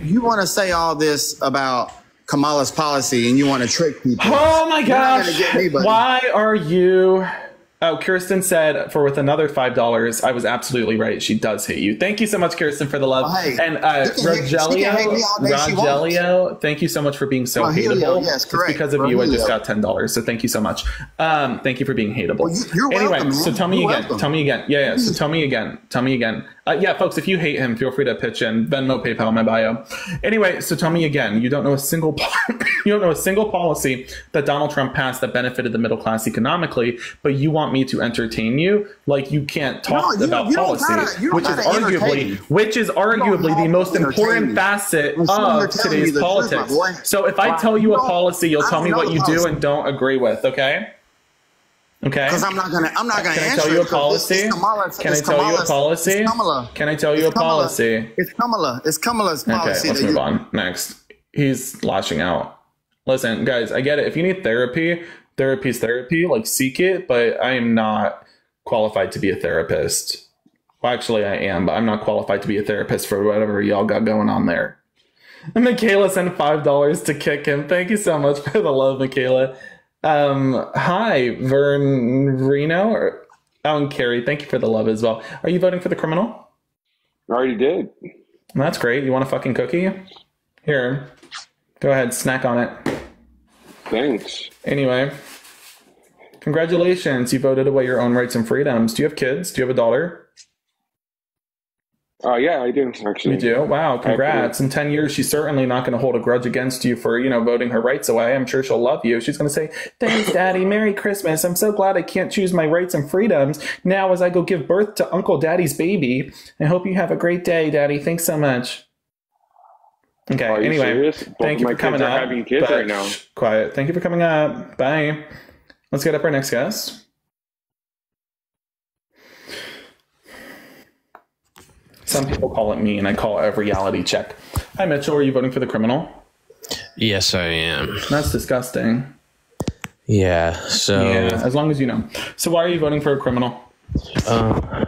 you want to say all this about Kamala's policy and you want to trick people. Oh my gosh. Why are you... Oh, Kirsten said with another $5, I was absolutely right. She does hate you. Thank you so much, Kirsten, for the love. Hey, and Rogelio, thank you so much for being so hateable. Yes, correct. It's because of you, I just got $10. So thank you so much. Thank you for being hateable. Well, you're welcome, so tell me again. Welcome. Tell me again. Yeah. So tell me again. Yeah, folks, if you hate him, feel free to pitch in. Venmo, PayPal, my bio. Anyway, so tell me again. You don't know a single policy that Donald Trump passed that benefited the middle class economically, but you want me to entertain you? Like, you can't talk about policy, which is arguably the most important facet of today's politics. So if I tell you a policy, you'll tell me what you do and don't agree with, okay? Okay. Because I'm not gonna answer. Can I tell you a policy? Can I tell you a policy? Can I tell you a policy? It's Kamala's policy. Okay, let's move on. Next. He's lashing out. Listen, guys, I get it. If you need therapy, therapy's therapy. Like, seek it. But I am not qualified to be a therapist. Well, actually, I am, but I'm not qualified to be a therapist for whatever y'all got going on there. And Michaela sent $5 to kick him. Thank you so much for the love, Michaela. Hi, Vernrino and Carrie. Thank you for the love as well. Are you voting for the criminal? I already did. That's great. You want a fucking cookie? Here, go ahead, snack on it. Thanks. Anyway, congratulations. You voted away your own rights and freedoms. Do you have kids? Do you have a daughter? Yeah, I do, actually. You do? Wow, congrats. In 10 years, she's certainly not going to hold a grudge against you for, voting her rights away. I'm sure she'll love you. She's going to say, thanks, Daddy. Merry Christmas. I'm so glad I can't choose my rights and freedoms now as I go give birth to Uncle Daddy's baby. I hope you have a great day, Daddy. Thanks so much. Okay, anyway, thank you for coming up. Having kids right now. Quiet. Thank you for coming up. Bye. Let's get up our next guest. Some people call it me, and I call it a reality check. Hi, Mitchell. Are you voting for the criminal? Yes, I am. That's disgusting. Yeah, so... Yeah, as long as you know. So why are you voting for a criminal?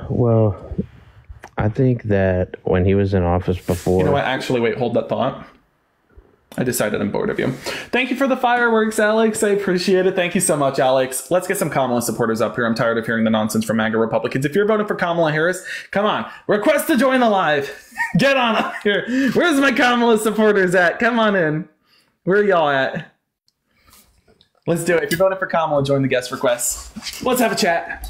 Well, I think that when he was in office before... You know what? Actually, wait, hold that thought. I decided I'm bored of you. Thank you for the fireworks, Alex. I appreciate it. Thank you so much, Alex. Let's get some Kamala supporters up here. I'm tired of hearing the nonsense from MAGA Republicans. If you're voting for Kamala Harris, come on. Request to join the live. Get on up here. Where's my Kamala supporters at? Come on in. Where are y'all at? Let's do it. If you're voting for Kamala, join the guest requests. Let's have a chat.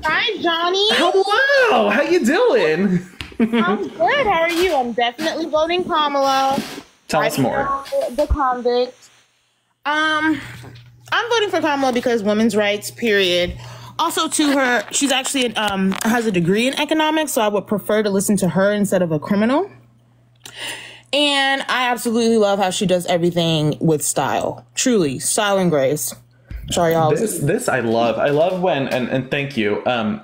Hi, Johnny. Hello. How you doing? I'm good. How are you? I'm definitely voting Kamala. Tell us more. The convict. I'm voting for Kamala because women's rights, period. Also, she's actually has a degree in economics, so I would prefer to listen to her instead of a criminal. And I absolutely love how she does everything with style. Truly, style and grace. Sorry, y'all. This I love. I love when, and thank you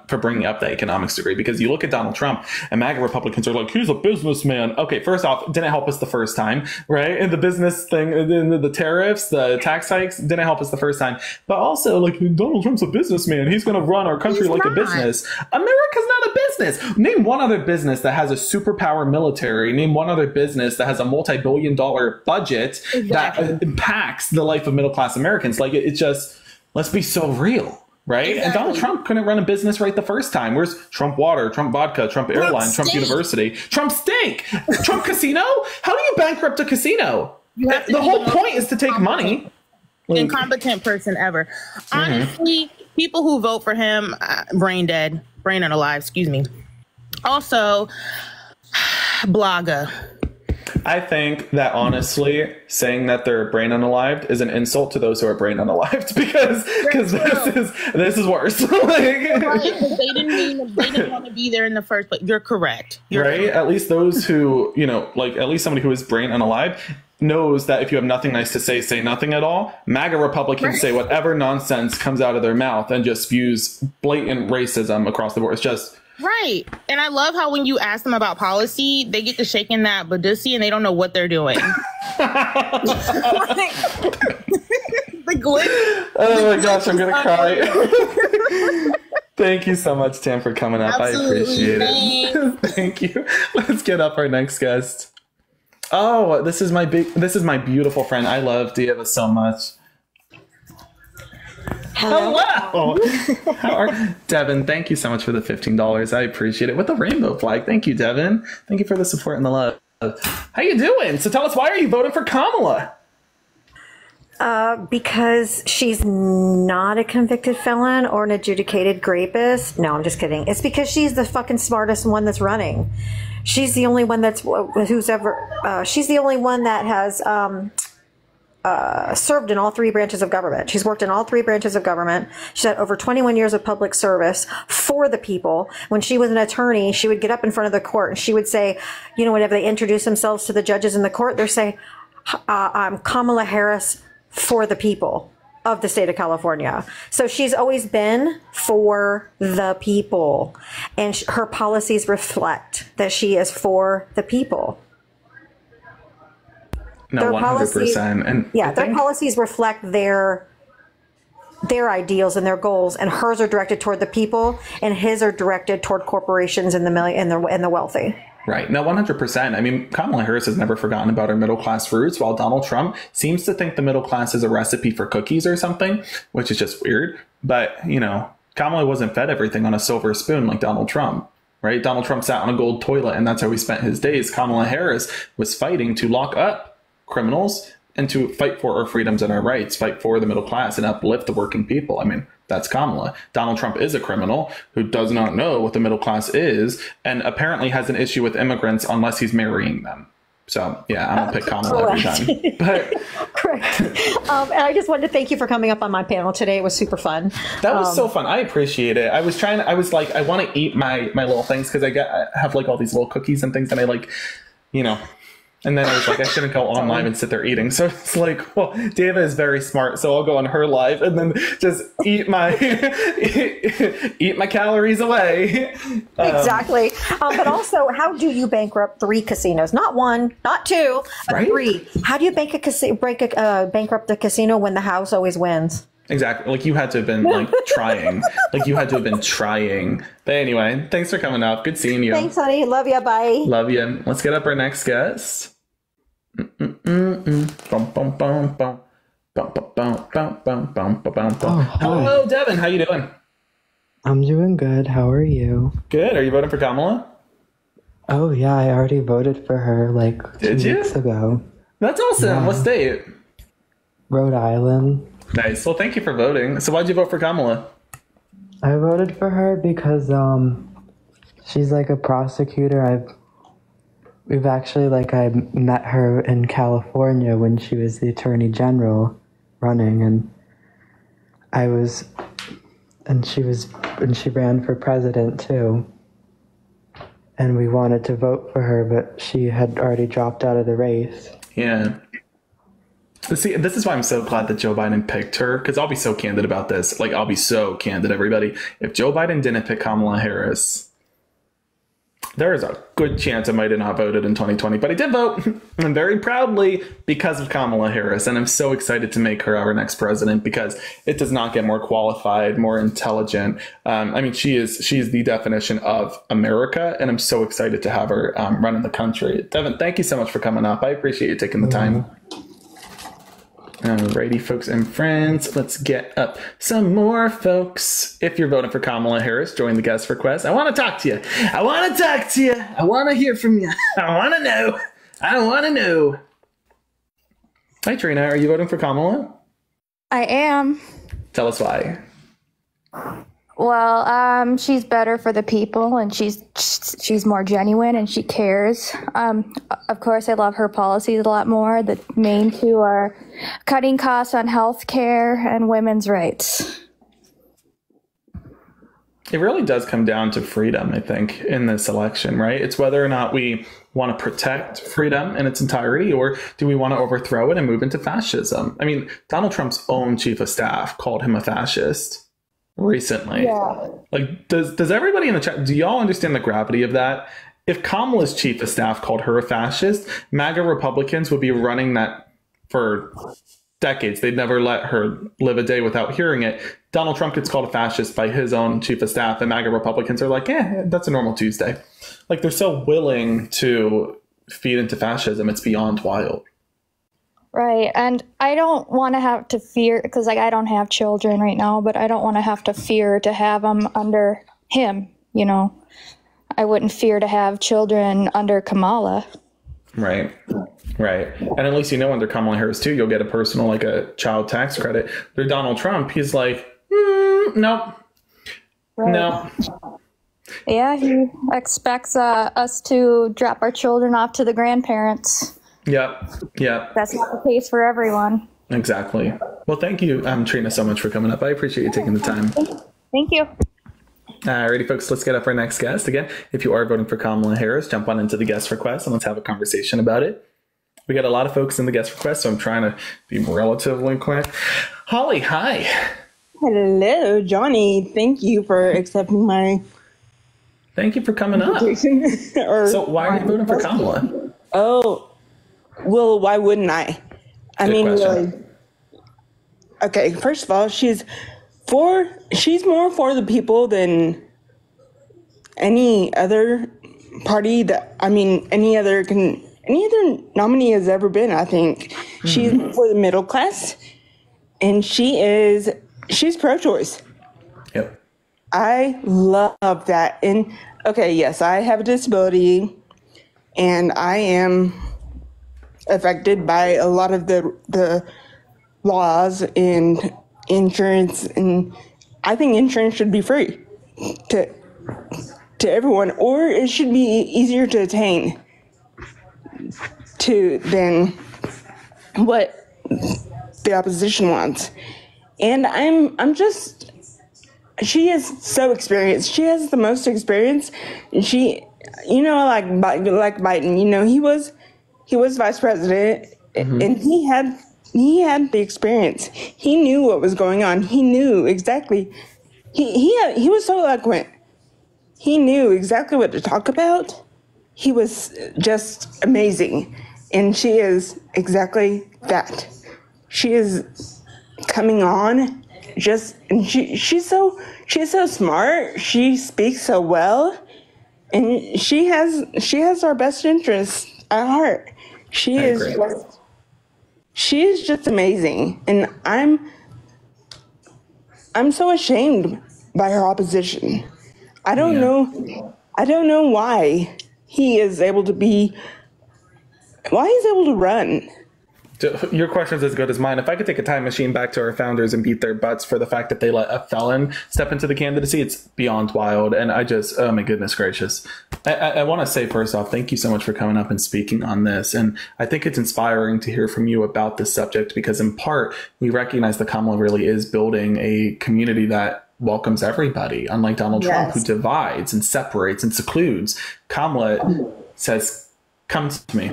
for bringing up the economics degree, because you look at Donald Trump and MAGA Republicans are like, he's a businessman. Okay, first off, didn't help us the first time, right? And the business thing, the tariffs, the tax hikes, didn't help us the first time. But also, like, Donald Trump's a businessman. He's going to run our country like a business. America's not a business. Name one other business that has a superpower military. Name one other business that has a multi-billion-dollar budget that impacts the life of middle-class Americans. Like, it's just, let's be so real. Right? Exactly. And Donald Trump couldn't run a business right the first time. Where's Trump Water, Trump Vodka, Trump Airline, Trump University, Trump Steak, Trump Casino? How do you bankrupt a casino? The whole point is to take money. Incompetent person ever. Honestly, people who vote for him, brain dead, brain unalive, excuse me. Also, Blogger. I think that honestly, saying that they're brain unalived is an insult to those who are brain unalived because this is worse. They didn't want to be there in the first place. You're correct. Right? At least those who, at least somebody who is brain unalived knows that if you have nothing nice to say, say nothing at all. MAGA Republicans say whatever nonsense comes out of their mouth and just spews blatant racism across the board. It's just... Right. And I love how when you ask them about policy, they get to shaking that Badusi and they don't know what they're doing. Oh my gosh, I'm going to cry. Thank you so much, Tam, for coming up. Absolutely. I appreciate it. Thank you. Let's get up our next guest. Oh, this is my beautiful friend. I love Diva so much. Hello. Devin, thank you so much for the $15. I appreciate it. With the rainbow flag. Thank you, Devin. Thank you for the support and the love. How you doing? So tell us, why are you voting for Kamala? Because she's not a convicted felon or an adjudicated rapist. No, I'm just kidding. It's because she's the fucking smartest one that's running. She's the only one she's the only one that has served in all three branches of government. She's worked in all three branches of government. She's had over 21 years of public service for the people. When she was an attorney, she would get up in front of the court and she would say, whenever they introduce themselves to the judges in the court, they're saying, I'm Kamala Harris for the people of the state of California. So she's always been for the people. And her policies reflect that she is for the people. No, 100%. Their policies reflect their ideals and their goals, and hers are directed toward the people, and his are directed toward corporations and the wealthy. Right. No, 100%. I mean, Kamala Harris has never forgotten about her middle class roots, while Donald Trump seems to think the middle class is a recipe for cookies or something, which is just weird. But, Kamala wasn't fed everything on a silver spoon like Donald Trump. Right? Donald Trump sat on a gold toilet, and that's how he spent his days. Kamala Harris was fighting to lock up criminals and to fight for our freedoms and our rights, fight for the middle class and uplift the working people. I mean, that's Kamala. Donald Trump is a criminal who does not know what the middle class is and apparently has an issue with immigrants unless he's marrying them. So, yeah, I'm going to pick Kamala every time. But correct. And I just wanted to thank you for coming up on my panel today. It was super fun. That was so fun. I appreciate it. I was like, I want to eat my little things because I have like all these little cookies and things and I like, and then I was like, I shouldn't go on live and sit there eating. So it's like, well, Dava is very smart, so I'll go on her live and then just eat my calories away. Exactly. But also, how do you bankrupt 3 casinos? Not 1, not 2, but 3. How do you bankrupt a casino when the house always wins? Exactly. Like you had to have been trying. But anyway, thanks for coming up. Good seeing you. Thanks, honey. Love you. Bye. Love you. Let's get up our next guest. Hello, Devin. How you doing? I'm doing good. How are you? Good. Are you voting for Kamala? Oh yeah, I already voted for her like 2 weeks ago. That's awesome. Yeah. What state? Rhode Island. Nice. Well, thank you for voting. So why'd you vote for Kamala? I voted for her because she's like a prosecutor. I met her in California when she was the attorney general running, and she ran for president too. And we wanted to vote for her, but she had already dropped out of the race. Yeah. See, this is why I'm so glad that Joe Biden picked her, because I'll be so candid about this. I'll be so candid, everybody. If Joe Biden didn't pick Kamala Harris, there is a good chance I might have not voted in 2020, but I did vote, and very proudly, because of Kamala Harris. And I'm so excited to make her our next president, because it does not get more qualified, more intelligent. I mean, she's the definition of America, and I'm so excited to have her running the country. Devin, thank you so much for coming up. I appreciate you taking the time. Alrighty, folks and friends, let's get up some more folks. If you're voting for Kamala Harris, join the guest request. I want to talk to you. I want to talk to you. I want to hear from you. I want to know. I want to know. Hi, Trina. Are you voting for Kamala? I am. Tell us why. Well, she's better for the people, and she's more genuine, and she cares. Of course, I love her policies a lot more. The main two are cutting costs on health care and women's rights. It really does come down to freedom, I think, in this election, right? It's whether or not we want to protect freedom in its entirety, or do we want to overthrow it and move into fascism? I mean, Donald Trump's own chief of staff called him a fascist recently. Yeah. Like, does everybody in the chat, do y'all understand the gravity of that? If Kamala's chief of staff called her a fascist, MAGA Republicans would be running that for decades. They'd never let her live a day without hearing it. Donald Trump gets called a fascist by his own chief of staff, and MAGA Republicans are like, that's a normal Tuesday. Like, they're so willing to feed into fascism. It's beyond wild. Right. And I don't want to have to fear, because I don't have children right now, but I don't want to have to fear to have them under him. I wouldn't fear to have children under Kamala. Right. And at least under Kamala Harris too, you'll get a personal, like a child tax credit. Through Donald Trump, he's like, nope. Right. No. Yeah, he expects us to drop our children off to the grandparents. Yep. That's not the case for everyone. Exactly. Well, thank you, Trina, so much for coming up. I appreciate you taking the time. Thank you. Alrighty, folks, let's get up our next guest. Again, if you are voting for Kamala Harris, jump on into the guest request and let's have a conversation about it. We got a lot of folks in the guest request, so I'm trying to be relatively quick. Holly, hi. Hello, Johnny. Thank you for accepting my... Thank you for coming up. So why are you voting for Kamala? Oh, well, why wouldn't I? Really. Okay, first of all, she's more for the people than any other party any other nominee has ever been, I think. Mm-hmm. She's for the middle class, and she's pro-choice. Yep. I love that. And okay, yes, I have a disability, and I am affected by a lot of the laws and insurance, and I think insurance should be free to everyone, or it should be easier to attain than what the opposition wants. And she is so experienced. She has the most experience. And she, like Biden, he was vice president, mm-hmm. and he had the experience. He knew what was going on. He knew exactly. He was so eloquent. He knew exactly what to talk about. He was just amazing. And she is exactly that. She is coming on and she's so smart. She speaks so well, and she has our best interests at heart. She is just amazing, and I'm so ashamed by her opposition. I don't know why he's able to run. Your question's as good as mine. If I could take a time machine back to our founders and beat their butts for the fact that they let a felon step into the candidacy, it's beyond wild. And oh my goodness gracious. I want to say first off, thank you so much for coming up and speaking on this. And I think it's inspiring to hear from you about this subject, because in part, we recognize that Kamala really is building a community that welcomes everybody, unlike Donald Trump, who divides and separates and secludes. Kamala says, come to me.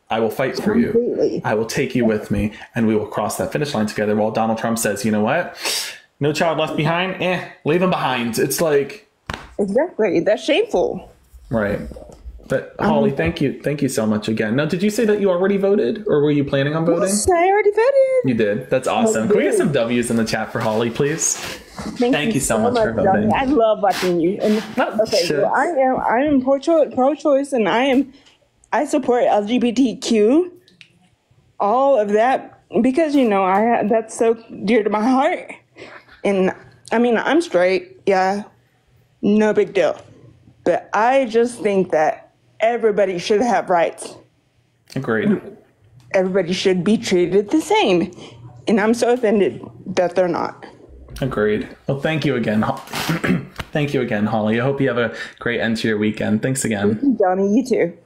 I will fight for you. I will take you with me, and we will cross that finish line together. While Donald Trump says, you know what? No child left behind. Leave him behind. It's like... Exactly. That's shameful. Right. But Holly, thank you so much again. Now, did you say that you already voted, or were you planning on voting? Yes, I already voted. You did. That's awesome. Can we get some W's in the chat for Holly, please? Thank you so much for voting. Johnny. I love watching you. And okay, so I am pro-choice, and I support LGBTQ, all of that, because that's so dear to my heart. And I mean, I'm straight, yeah, no big deal. But I just think that everybody should have rights. Agreed. Everybody should be treated the same. And I'm so offended that they're not. Agreed. Well, thank you again. Thank you again, Holly. I hope you have a great end to your weekend. Thanks again. Thank you, Johnny. You too.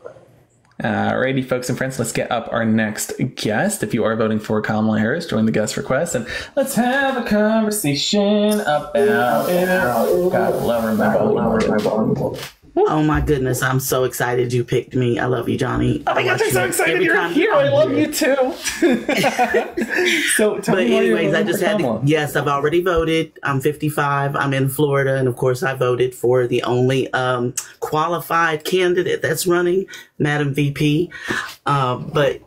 Alrighty, folks and friends, let's get up our next guest. If you are voting for Kamala Harris, join the guest request and let's have a conversation about it. Gotta lower my volume. Oh my goodness, I'm so excited you picked me. I love you, Johnny. Oh my gosh, I'm so excited you're here. I love you too. So, but anyways, I just had to, yes, I've already voted. I'm 55. I'm in Florida. And of course, I voted for the only qualified candidate that's running, Madam VP. But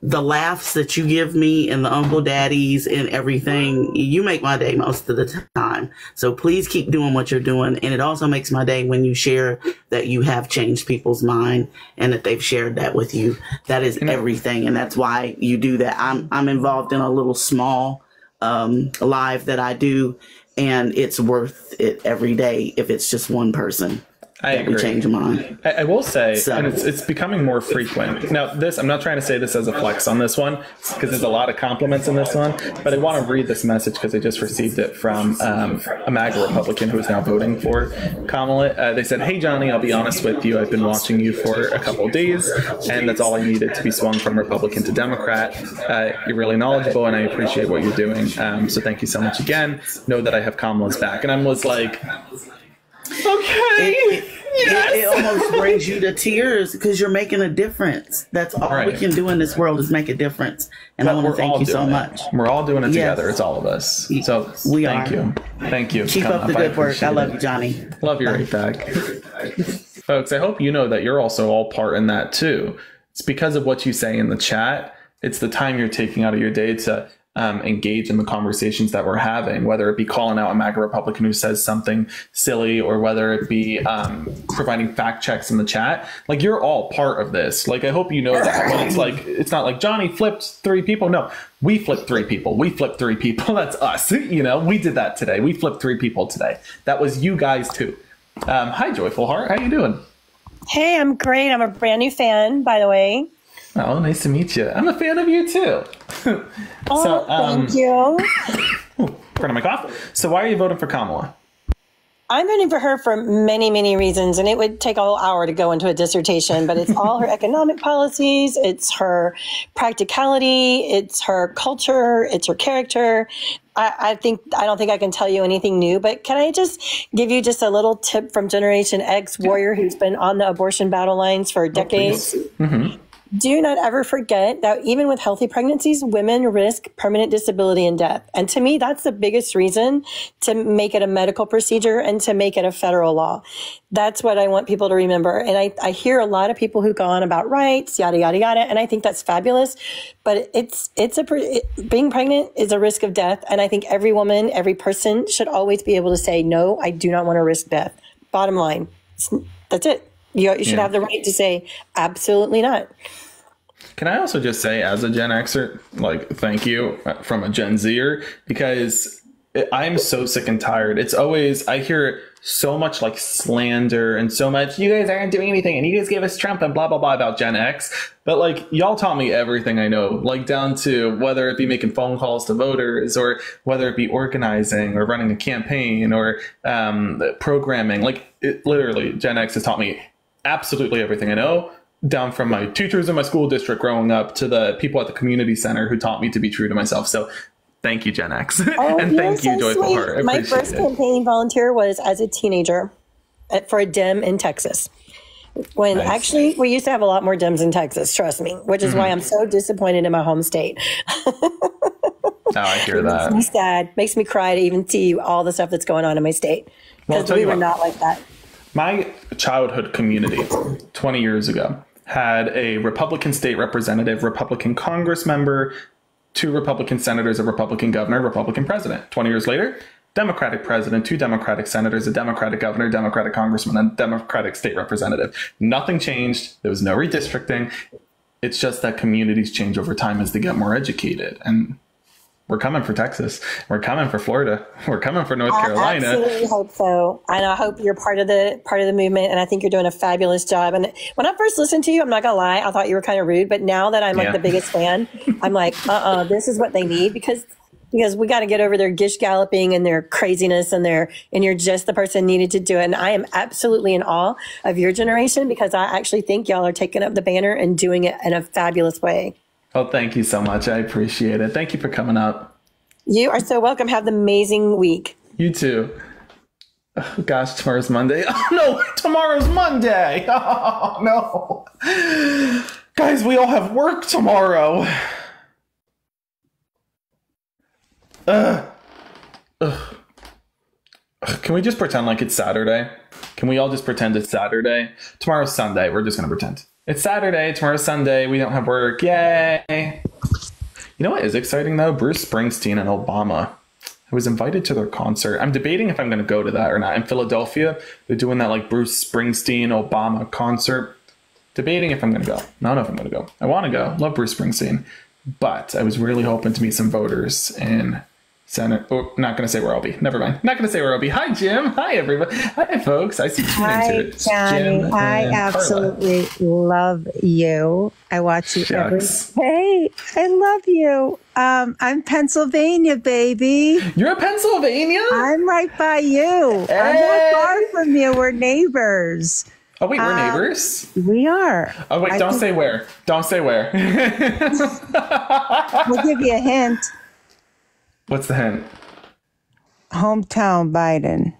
the laughs that you give me and the Uncle Daddies and everything, you make my day most of the time. So please keep doing what you're doing. And it also makes my day when you share that you have changed people's mind and that they've shared that with you. That is everything. And that's why you do that. I'm involved in a little small live that I do, and it's worth it every day if it's just one person. I agree. Change mine. I will say, and it's becoming more frequent. Now, I'm not trying to say this as a flex on this one, because there's a lot of compliments in this one, but I want to read this message because I just received it from a MAGA Republican who is now voting for Kamala. They said, "Hey, Johnny, I'll be honest with you. I've been watching you for a couple of days, and that's all I needed to be swung from Republican to Democrat. You're really knowledgeable, and I appreciate what you're doing. So thank you so much again. Know that I have Kamala's back." And I was like, okay. It almost brings you to tears because you're making a difference. That's all we can do in this world is make a difference. And I want to thank you so much. We're all doing it together. It's all of us. So thank you. Thank you. Keep up the good work. I love you, Johnny. Love you right back. Folks, I hope you know that you're also all part in that too. It's because of what you say in the chat. It's the time you're taking out of your day to engage in the conversations that we're having, whether it be calling out a MAGA Republican who says something silly, or whether it be providing fact checks in the chat. Like, you're all part of this. Like, I hope you know that. When it's not like Johnny flipped 3 people. No, we flipped 3 people. We flipped 3 people. That's us. We did that today. We flipped 3 people today. That was you guys too. Hi, Joyful Heart. How you doing? Hey, I'm great. I'm a brand new fan, by the way. Oh, nice to meet you. I'm a fan of you too. Thank you. Pardon my cough. So why are you voting for Kamala? I'm voting for her for many, many reasons, and it would take a whole hour to go into a dissertation, but it's all her economic policies, it's her practicality, it's her culture, it's her character. I don't think I can tell you anything new, but can I just give you just a little tip from Generation X warrior who's been on the abortion battle lines for decades? Do not ever forget that even with healthy pregnancies, women risk permanent disability and death. And to me, that's the biggest reason to make it a medical procedure and to make it a federal law. That's what I want people to remember. And I hear a lot of people who go on about rights, yada, yada, yada. And I think that's fabulous. But being pregnant is a risk of death. And I think every woman, every person should always be able to say, no, I do not want to risk death. Bottom line. That's it. You should have the right to say, absolutely not. Can I also just say, as a Gen Xer, thank you from a Gen Zer, because I'm so sick and tired. It's always, I hear so much slander and so much, you guys aren't doing anything and you guys gave us Trump and blah, blah, blah about Gen X. But y'all taught me everything I know, down to whether it be making phone calls to voters, or whether it be organizing or running a campaign, or programming. Literally, Gen X has taught me absolutely everything I know, down from my teachers in my school district growing up to the people at the community center who taught me to be true to myself. So thank you, Gen X. And thank you, Joyful Heart. My first campaign volunteer was as a teenager for a Dem in Texas. When actually we used to have a lot more Dems in Texas, trust me, which is why I'm so disappointed in my home state. I hear that. Makes me sad, makes me cry to even see all the stuff that's going on in my state, because we were not like that. My childhood community 20 years ago had a Republican state representative, Republican Congress member, 2 Republican senators, a Republican governor, Republican president. 20 years later, Democratic president, 2 Democratic senators, a Democratic governor, Democratic congressman, and Democratic state representative. Nothing changed. There was no redistricting. It's just that communities change over time as they get more educated. And we're coming for Texas. We're coming for Florida. We're coming for North Carolina. I absolutely hope so. And I hope you're part of the movement. And I think you're doing a fabulous job. And when I first listened to you, I'm not gonna lie, I thought you were kind of rude. But now that I'm like the biggest fan, I'm like, this is what they need, because we got to get over their gish galloping and their craziness, and you're just the person needed to do it. And I am absolutely in awe of your generation, because I actually think y'all are taking up the banner and doing it in a fabulous way. Oh, thank you so much. I appreciate it. Thank you for coming up. You are so welcome. Have an amazing week. You too. Oh, gosh, tomorrow's Monday. Oh, no, tomorrow's Monday. Oh, no. Guys, we all have work tomorrow. Can we just pretend like it's Saturday? Can we all just pretend it's Saturday? Tomorrow's Sunday. We're just going to pretend. It's Saturday. Tomorrow's Sunday. We don't have work. Yay. You know what is exciting, though? Bruce Springsteen and Obama. I was invited to their concert. I'm debating if I'm going to go to that or not. In Philadelphia, they're doing that like Bruce Springsteen, Obama concert. Debating if I'm going to go. I don't know if I'm going to go. I want to go. Love Bruce Springsteen. But I was really hoping to meet some voters in Senate. Oh, not going to say where I'll be. Never mind. Not going to say where I'll be. Hi, Jim. Hi, everybody. Hi, folks. I see two names here. Johnny. Jim I and absolutely love you. I watch you every Shucks. day. I love you. I'm Pennsylvania, baby. You're a Pennsylvania? I'm right by you. I'm not far from you. We're neighbors. Oh, wait, we're neighbors? We are. Oh, wait, don't say where. Don't say where. We'll give you a hint. What's the hint? Hometown Biden.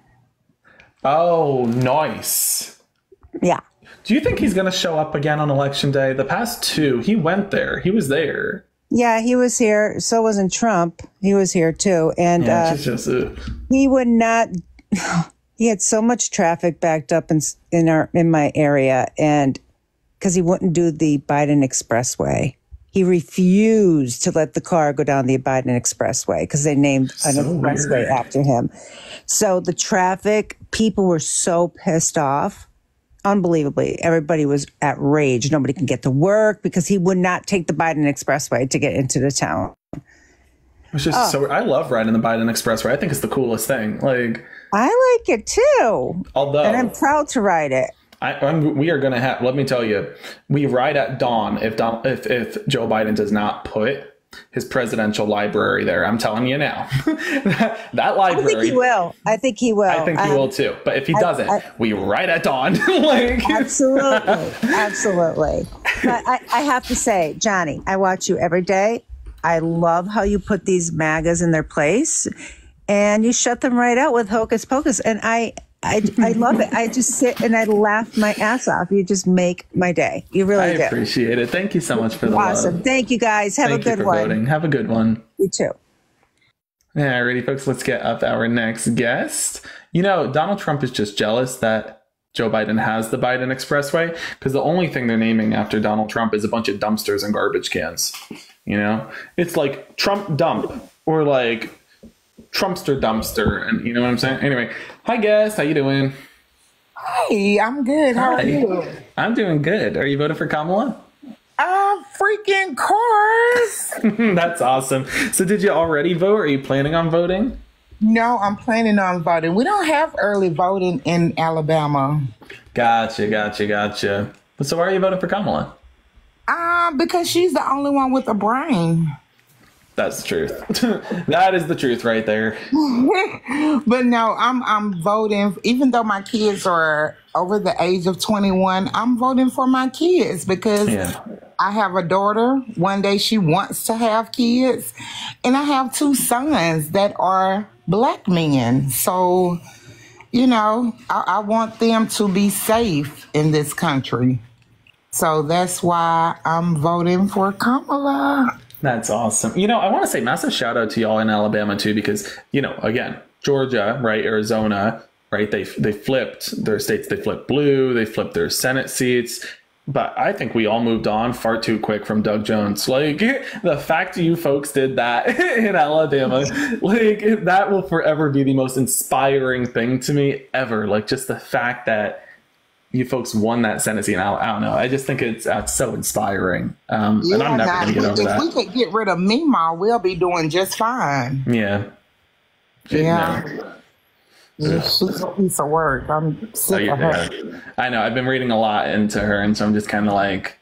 Oh, nice. Yeah. Do you think he's going to show up again on election day? The past 2, he went there. He was there. Yeah, he was here. So wasn't Trump. He was here too. And he would not. He had so much traffic backed up in my area, and because he wouldn't do the Biden Expressway. He refused to let the car go down the Biden Expressway because they named an expressway after him. So the traffic, people were so pissed off. Unbelievably, everybody was at rage. Nobody can get to work because he would not take the Biden Expressway to get into the town. It's just so. I love riding the Biden Expressway. I think it's the coolest thing. Like, I like it too. Although, and I'm proud to ride it. We are going to have. Let me tell you, we ride at dawn if Joe Biden does not put his presidential library there. I'm telling you now, that library. I think he will. I think he will. I think he will too. But if he doesn't, we ride at dawn. Like, absolutely. But I have to say, Johnny, I watch you every day. I love how you put these MAGAs in their place, and you shut them right out with Hocus Pocus. And I love it. I just sit and I laugh my ass off. You just make my day. You really do. I appreciate it. Thank you so much for the awesome. love. Thank you, guys. Have a good one. Voting. Have a good one. You too. Alrighty, folks. Let's get up our next guest. You know, Donald Trump is just jealous that Joe Biden has the Biden Expressway, because the only thing they're naming after Donald Trump is a bunch of dumpsters and garbage cans. You know, it's like Trump dump or like Trumpster dumpster, and you know what I'm saying? Anyway, hi guest, how you doing? Hey, I'm good. How are you? I'm doing good. Are you voting for Kamala? Freaking course. That's awesome. So did you already vote? Are you planning on voting? No, I'm planning on voting. We don't have early voting in Alabama. Gotcha. So why are you voting for Kamala? Because she's the only one with a brain. That's the truth. That is the truth right there. But no, I'm voting. Even though my kids are over the age of 21, I'm voting for my kids because I have a daughter. One day she wants to have kids. And I have 2 sons that are black men. So, you know, I want them to be safe in this country. So that's why I'm voting for Kamala. That's awesome. You know, I want to say massive shout out to y'all in Alabama too, because, you know, again, Georgia, right, Arizona right? They flipped their states. They flipped blue. They flipped their Senate seats. But I think we all moved on far too quick from Doug Jones. Like, the fact you folks did that in Alabama, like, that will forever be the most inspiring thing to me ever. Like, just the fact that you folks won that Senate seat. I don't know. I just think it's so inspiring. And I'm never going to get over that. If we could get rid of Mima, we'll be doing just fine. Yeah. She's a piece of work. I'm sick of her. I know. I've been reading a lot into her, and so I'm just kind of like,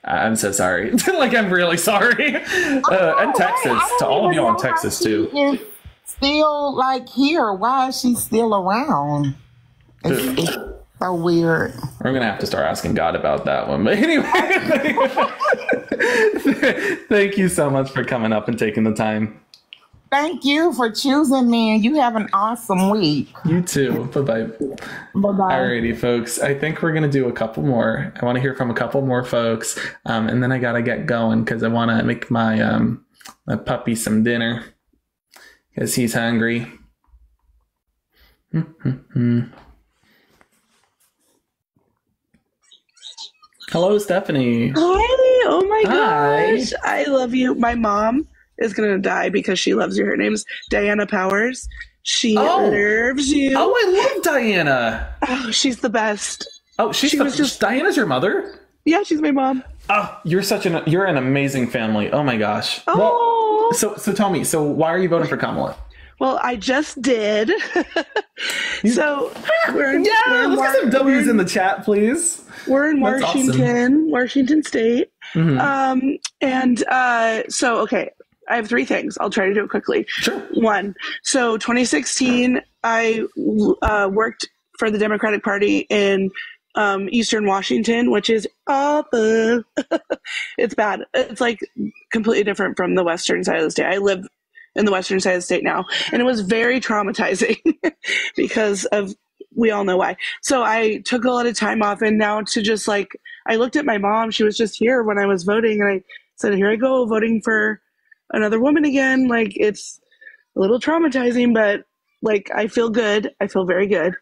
I'm so sorry. Like, I'm really sorry. And Texas, to all of y'all in Texas, too. Is still, like, here. Why is she still around? It's so weird. We're going to have to start asking God about that one. But anyway, thank you so much for coming up and taking the time. Thank you for choosing me, and you have an awesome week. You too. Bye-bye. Bye-bye. Alrighty, folks. I think we're going to do a couple more. I want to hear from a couple more folks, and then I got to get going because I want to make my puppy some dinner because he's hungry. Hello, Stephanie. Hi. Oh, my gosh. I love you. My mom is going to die because she loves you. Her name's Diana Powers. She loves you. Oh, I love Diana. Oh, she's the best. Oh, Diana's your mother? Yeah, she's my mom. Oh, you're an amazing family. Oh my gosh. Oh. Well, so tell me, so why are you voting for Kamala? Well, I just did. So let's get some W's in the chat, please. We're in Washington State. Mm-hmm. So I have three things. I'll try to do it quickly. Sure. One, so 2016, I worked for the Democratic Party in Eastern Washington, which is awful. It's bad. It's like completely different from the western side of the state. I live in the western side of the state now, and it was very traumatizing because of, we all know why. So I took a lot of time off, and now to just like, I looked at my mom, she was just here when I was voting, and I said, here I go, voting for another woman again. Like, it's a little traumatizing, but like, I feel good. I feel very good.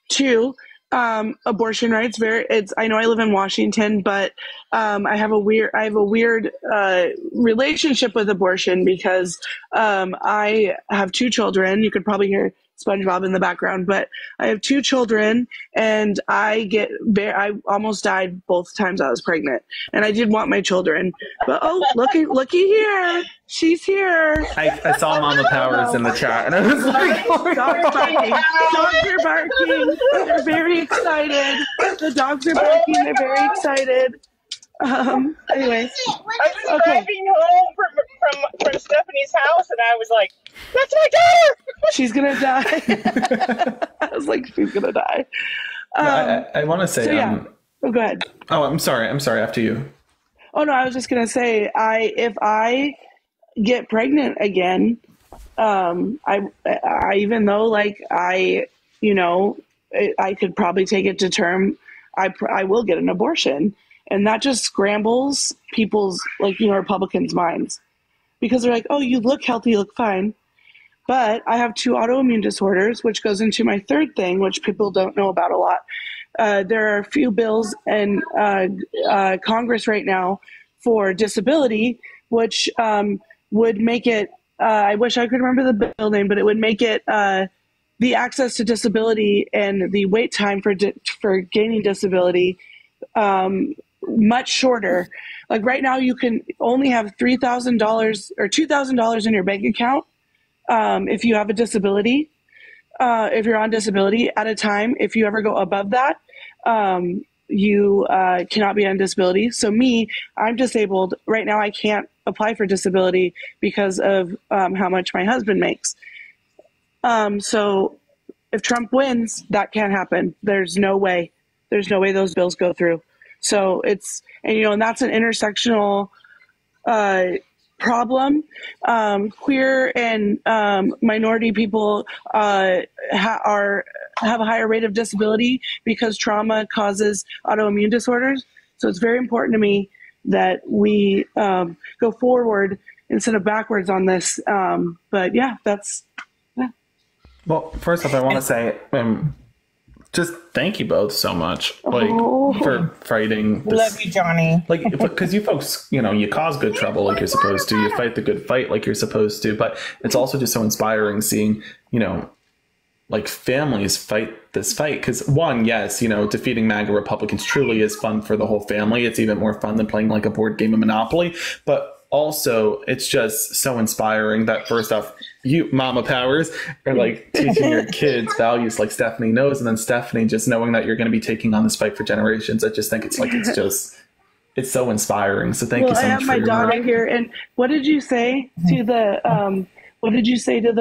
Two, abortion rights. I know I live in Washington, but I have a weird relationship with abortion because I have two children. You could probably hear SpongeBob in the background, but I have two children, and I almost died both times I was pregnant, and I did want my children, but looky here, she's here. I saw Mama Powers in the chat, and I was like, dogs are barking. They're very excited. The dogs are barking. They're very excited. Anyways, I was driving home from Stephanie's house, and I was like, "That's my daughter. She's gonna die." I was like, "She's gonna die." I want to say. So yeah. Go ahead. Oh, I'm sorry. After you. Oh no, I was just gonna say, if I get pregnant again, I even though like I could probably take it to term, I will get an abortion. And that just scrambles people's, Republicans' minds. Because they're like, oh, you look healthy, you look fine. But I have two autoimmune disorders, which goes into my third thing, which people don't know about a lot. There are a few bills in Congress right now for disability, which would make it, I wish I could remember the bill name, but it would make it the access to disability and the wait time for gaining disability much shorter. Like right now, you can only have $3,000 or $2,000 in your bank account if you have a disability, if you're on disability at a time. If you ever go above that, you cannot be on disability. So I'm disabled. Right now, I can't apply for disability because of how much my husband makes. So if Trump wins, that can't happen. There's no way those bills go through. So and that's an intersectional problem. Queer and minority people have a higher rate of disability because trauma causes autoimmune disorders. So it's very important to me that we go forward instead of backwards on this. But yeah, Well, first off, I want to say, just thank you both so much, for fighting. Love you, Johnny. Because you folks, you cause good trouble like you're supposed to. You fight the good fight like you're supposed to. But it's also just so inspiring seeing, families fight this fight. Because one, yes, defeating MAGA Republicans truly is fun for the whole family. It's even more fun than playing like a board game of Monopoly. But also, it's just so inspiring that first off, you Mama Powers are teaching your kids values like Stephanie knows, and then Stephanie just knowing that you're going to be taking on this fight for generations. I just think it's so inspiring. So thank you so much. I have my daughter here, and what did you say to the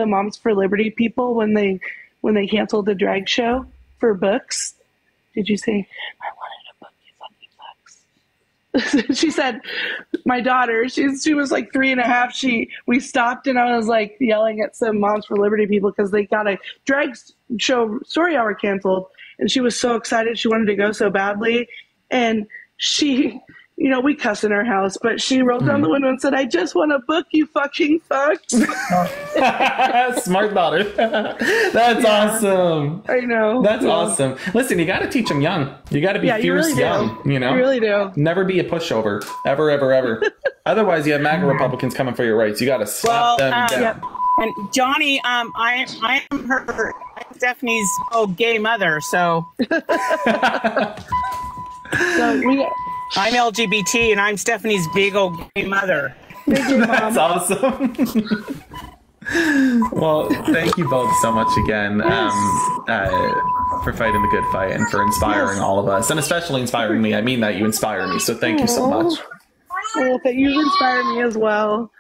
Moms for Liberty people when they canceled the drag show for books? Did you say, I wanted a book, you fucking books? She said, my daughter, she was like 3.5. We stopped and I was yelling at some Moms for Liberty people because they got a drag show story hour canceled, and she was so excited. She wanted to go so badly, and she, we cuss in our house, but she rolled down the window and said, I just want a book, you fucking fucks. Smart daughter. That's awesome. I know. That's awesome. Listen, you got to teach them young. You got to be fierce really young, You really do. Never be a pushover. Ever, ever, ever. Otherwise, you have MAGA Republicans coming for your rights. You got to slap them down. Yep. And Johnny, I'm Stephanie's gay mother, so... I'm LGBT, and I'm Stephanie's big old gay mother. That's awesome. Well, thank you both so much again for fighting the good fight and for inspiring all of us, and especially inspiring me. I mean that you inspire me, so thank you so much. Well, you inspire me as well.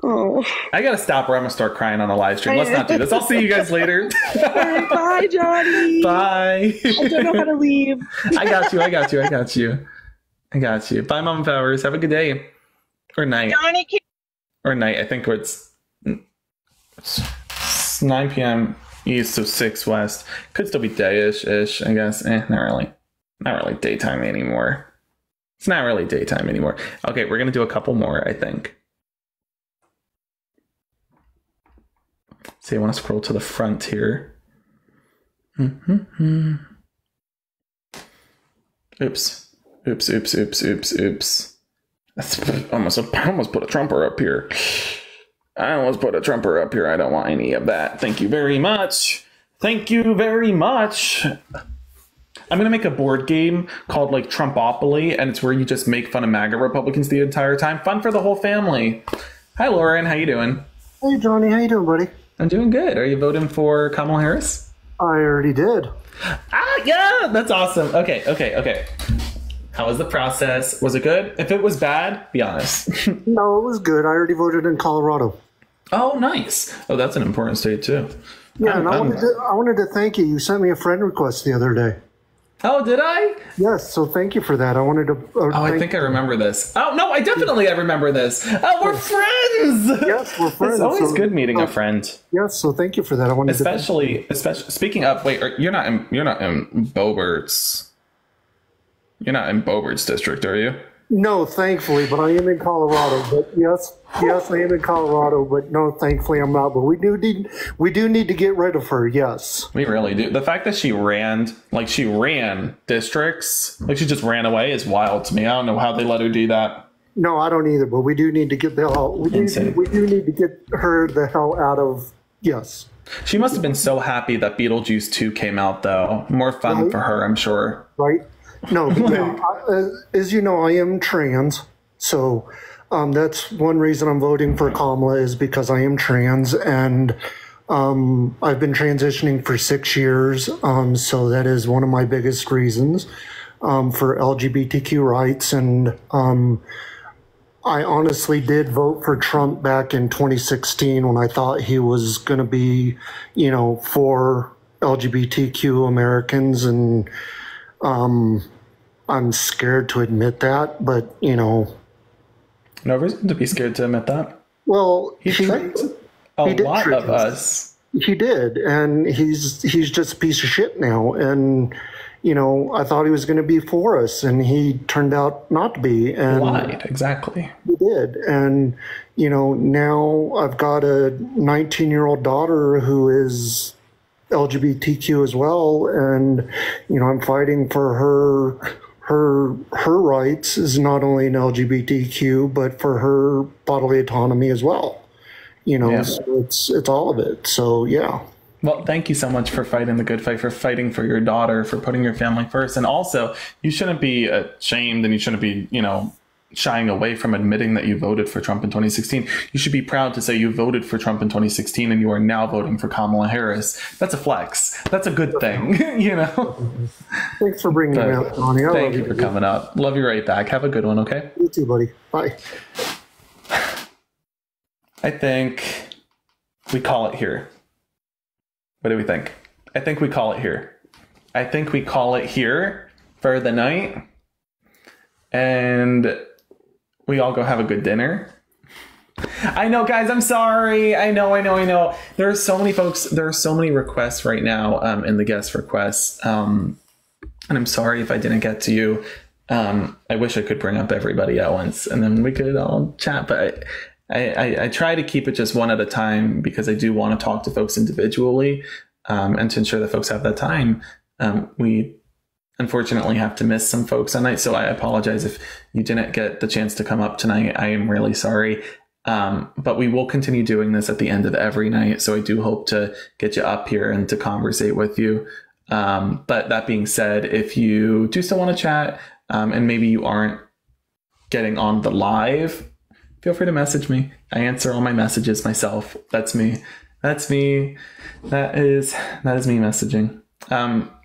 Oh. I gotta stop or I'm gonna start crying on a live stream. Let's not do this. I'll see you guys later. Bye, Johnny. Bye. I don't know how to leave. I got you. Bye, Mama Powers. Have a good day. Or night. Johnny, or night. I think it's 9 p.m. East, so 6 West. Could still be day-ish, I guess. Not really daytime anymore. It's not really daytime anymore. Okay, we're gonna do a couple more, I think. So you want to scroll to the front here. Oops. I almost put a trumper up here. I don't want any of that. Thank you very much. I'm going to make a board game called Trumpopoly, and it's where you just make fun of MAGA Republicans the entire time. Fun for the whole family. Hi, Lauren. How you doing? Hey, Johnny. How you doing, buddy? I'm doing good. Are you voting for Kamala Harris? I already did. Yeah, that's awesome. Okay. How was the process? Was it good? If it was bad, be honest. No, it was good. I already voted in Colorado. Oh, nice. Oh, that's an important state, too. Yeah, and I wanted to thank you. You sent me a friend request the other day. Oh, did I? Yes, so thank you for that. I wanted to... I think I remember this. Oh, no, I remember this. Oh, we're friends! Yes, we're friends. It's always good meeting a friend. Yes, so thank you for that. I wanted especially speaking of, wait, you're not in Boebert's. You're not in Boebert's district, are you? No, thankfully, but I am in Colorado. But yes, I am in Colorado. But no, thankfully, I'm not. But we do need to get rid of her. Yes, we really do. The fact that she ran districts, she just ran away, is wild to me. I don't know how they let her do that. No, I don't either. But we do need to get the hell. We do need to get her the hell out of. Yes. She must have been so happy that Beetlejuice 2 came out, though. More fun for her, I'm sure. Right. No, but yeah, as you know, I am trans, so that's one reason I'm voting for Kamala is because I am trans, and I've been transitioning for 6 years, so that is one of my biggest reasons for LGBTQ rights, and I honestly did vote for Trump back in 2016 when I thought he was going to be, for LGBTQ Americans, and I'm scared to admit that, but no reason to be scared to admit that. Well, he tricked a lot of us. He did, and he's just a piece of shit now. And I thought he was going to be for us, and he turned out not to be. And lied, exactly. He did. And, now I've got a 19-year-old daughter who is LGBTQ as well, and, I'm fighting for her rights as not only an LGBTQ, but for her bodily autonomy as well. So it's all of it. So, yeah. Well, thank you so much for fighting the good fight, for fighting for your daughter, for putting your family first. And also, you shouldn't be ashamed, and you shouldn't be, shying away from admitting that you voted for Trump in 2016. You should be proud to say you voted for Trump in 2016 and you are now voting for Kamala Harris. That's a flex. That's a good thing, Thanks for bringing me up, Donnie. Thank you for coming up. Love you right back. Have a good one, okay? You too, buddy. Bye. I think we call it here. What do we think? I think we call it here. I think we call it here for the night. And we all go have a good dinner. I know, guys, I'm sorry. I know. There are so many folks. There are so many requests right now in the guest requests. And I'm sorry if I didn't get to you. I wish I could bring up everybody at once and then we could all chat. But I try to keep it just one at a time because I do want to talk to folks individually and to ensure that folks have that time. We unfortunately have to miss some folks tonight, so I apologize if you didn't get the chance to come up tonight. I am really sorry. But we will continue doing this at the end of every night, so I do hope to get you up here and to conversate with you. But that being said, if you do still want to chat and maybe you aren't getting on the live, feel free to message me. I answer all my messages myself. That's me. That is me messaging.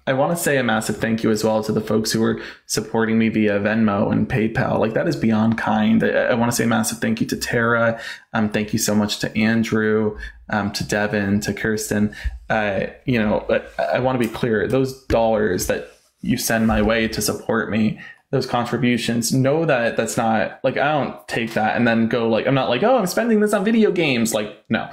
I want to say a massive thank you as well to the folks who are supporting me via Venmo and PayPal. Like, that is beyond kind. I want to say a massive thank you to Tara. Thank you so much to Andrew, to Devin, to Kirsten. I want to be clear. Those dollars that you send my way to support me, those contributions, know that that's not like, I don't take that and then go like, I'm not like, oh, I'm spending this on video games. Like, no,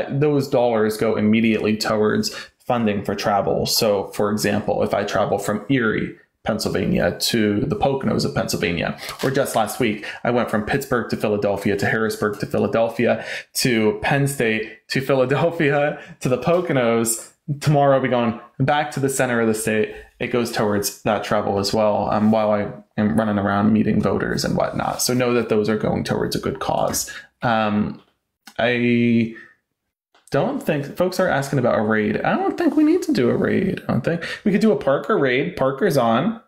those dollars go immediately towards funding for travel. So, for example, if I travel from Erie, Pennsylvania to the Poconos of Pennsylvania, or just last week, I went from Pittsburgh to Philadelphia to Harrisburg to Philadelphia to Penn State to Philadelphia to the Poconos. Tomorrow I'll be going back to the center of the state. It goes towards that travel as well, while I am running around meeting voters and whatnot. So know that those are going towards a good cause. I don't think folks are asking about a raid. I don't think we need to do a raid. I don't think we could do a Parker raid. Parker's on.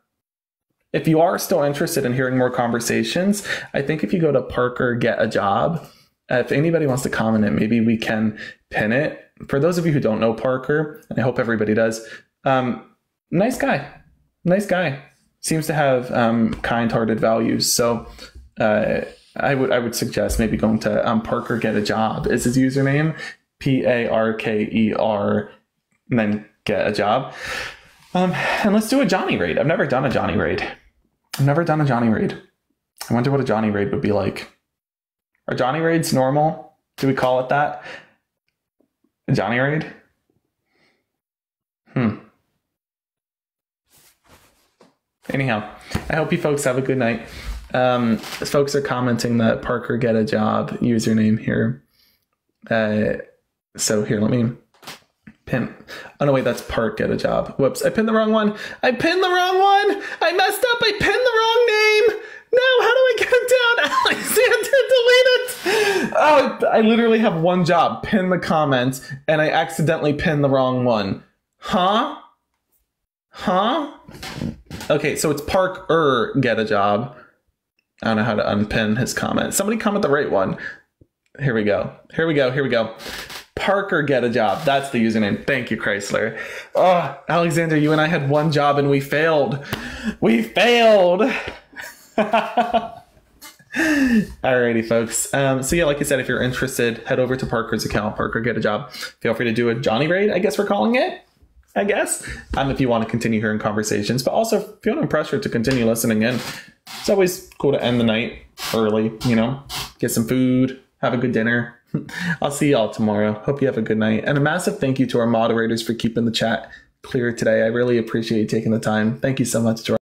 If you are still interested in hearing more conversations, I think if you go to Parker Get a Job, if anybody wants to comment it, maybe we can pin it. For those of you who don't know Parker, and I hope everybody does, nice guy. Seems to have kind-hearted values. So I would suggest maybe going to Parker Get a Job is his username. Parker, and then Get a Job. And let's do a Johnny raid. I've never done a Johnny raid. I wonder what a Johnny raid would be like. Are Johnny raids normal? Do we call it that? A Johnny raid? Anyhow, I hope you folks have a good night. Folks are commenting that Parker Get a Job username here. So here, let me pin. Oh no, wait, that's Park Get a Job. Whoops, I pinned the wrong one. I messed up. I pinned the wrong name. No, how do I get it down? Alexander, delete it. Oh, I literally have one job. Pin the comments, and I accidentally pinned the wrong one. Huh? Okay, so it's Parker Get a Job. I don't know how to unpin his comment. Somebody comment the right one. Here we go. Parker Get a Job. That's the username. Thank you, Chrysler. Oh, Alexander, you and I had one job and we failed. Alrighty, folks. So yeah, like I said, if you're interested, head over to Parker's account, Parker Get a Job. Feel free to do a Johnny raid, I guess we're calling it. If you want to continue hearing conversations, but also feel no pressure to continue listening in. It's always cool to end the night early, get some food, have a good dinner. I'll see y'all tomorrow. Hope you have a good night. And a massive thank you to our moderators for keeping the chat clear today. I really appreciate you taking the time. Thank you so much, Jordan.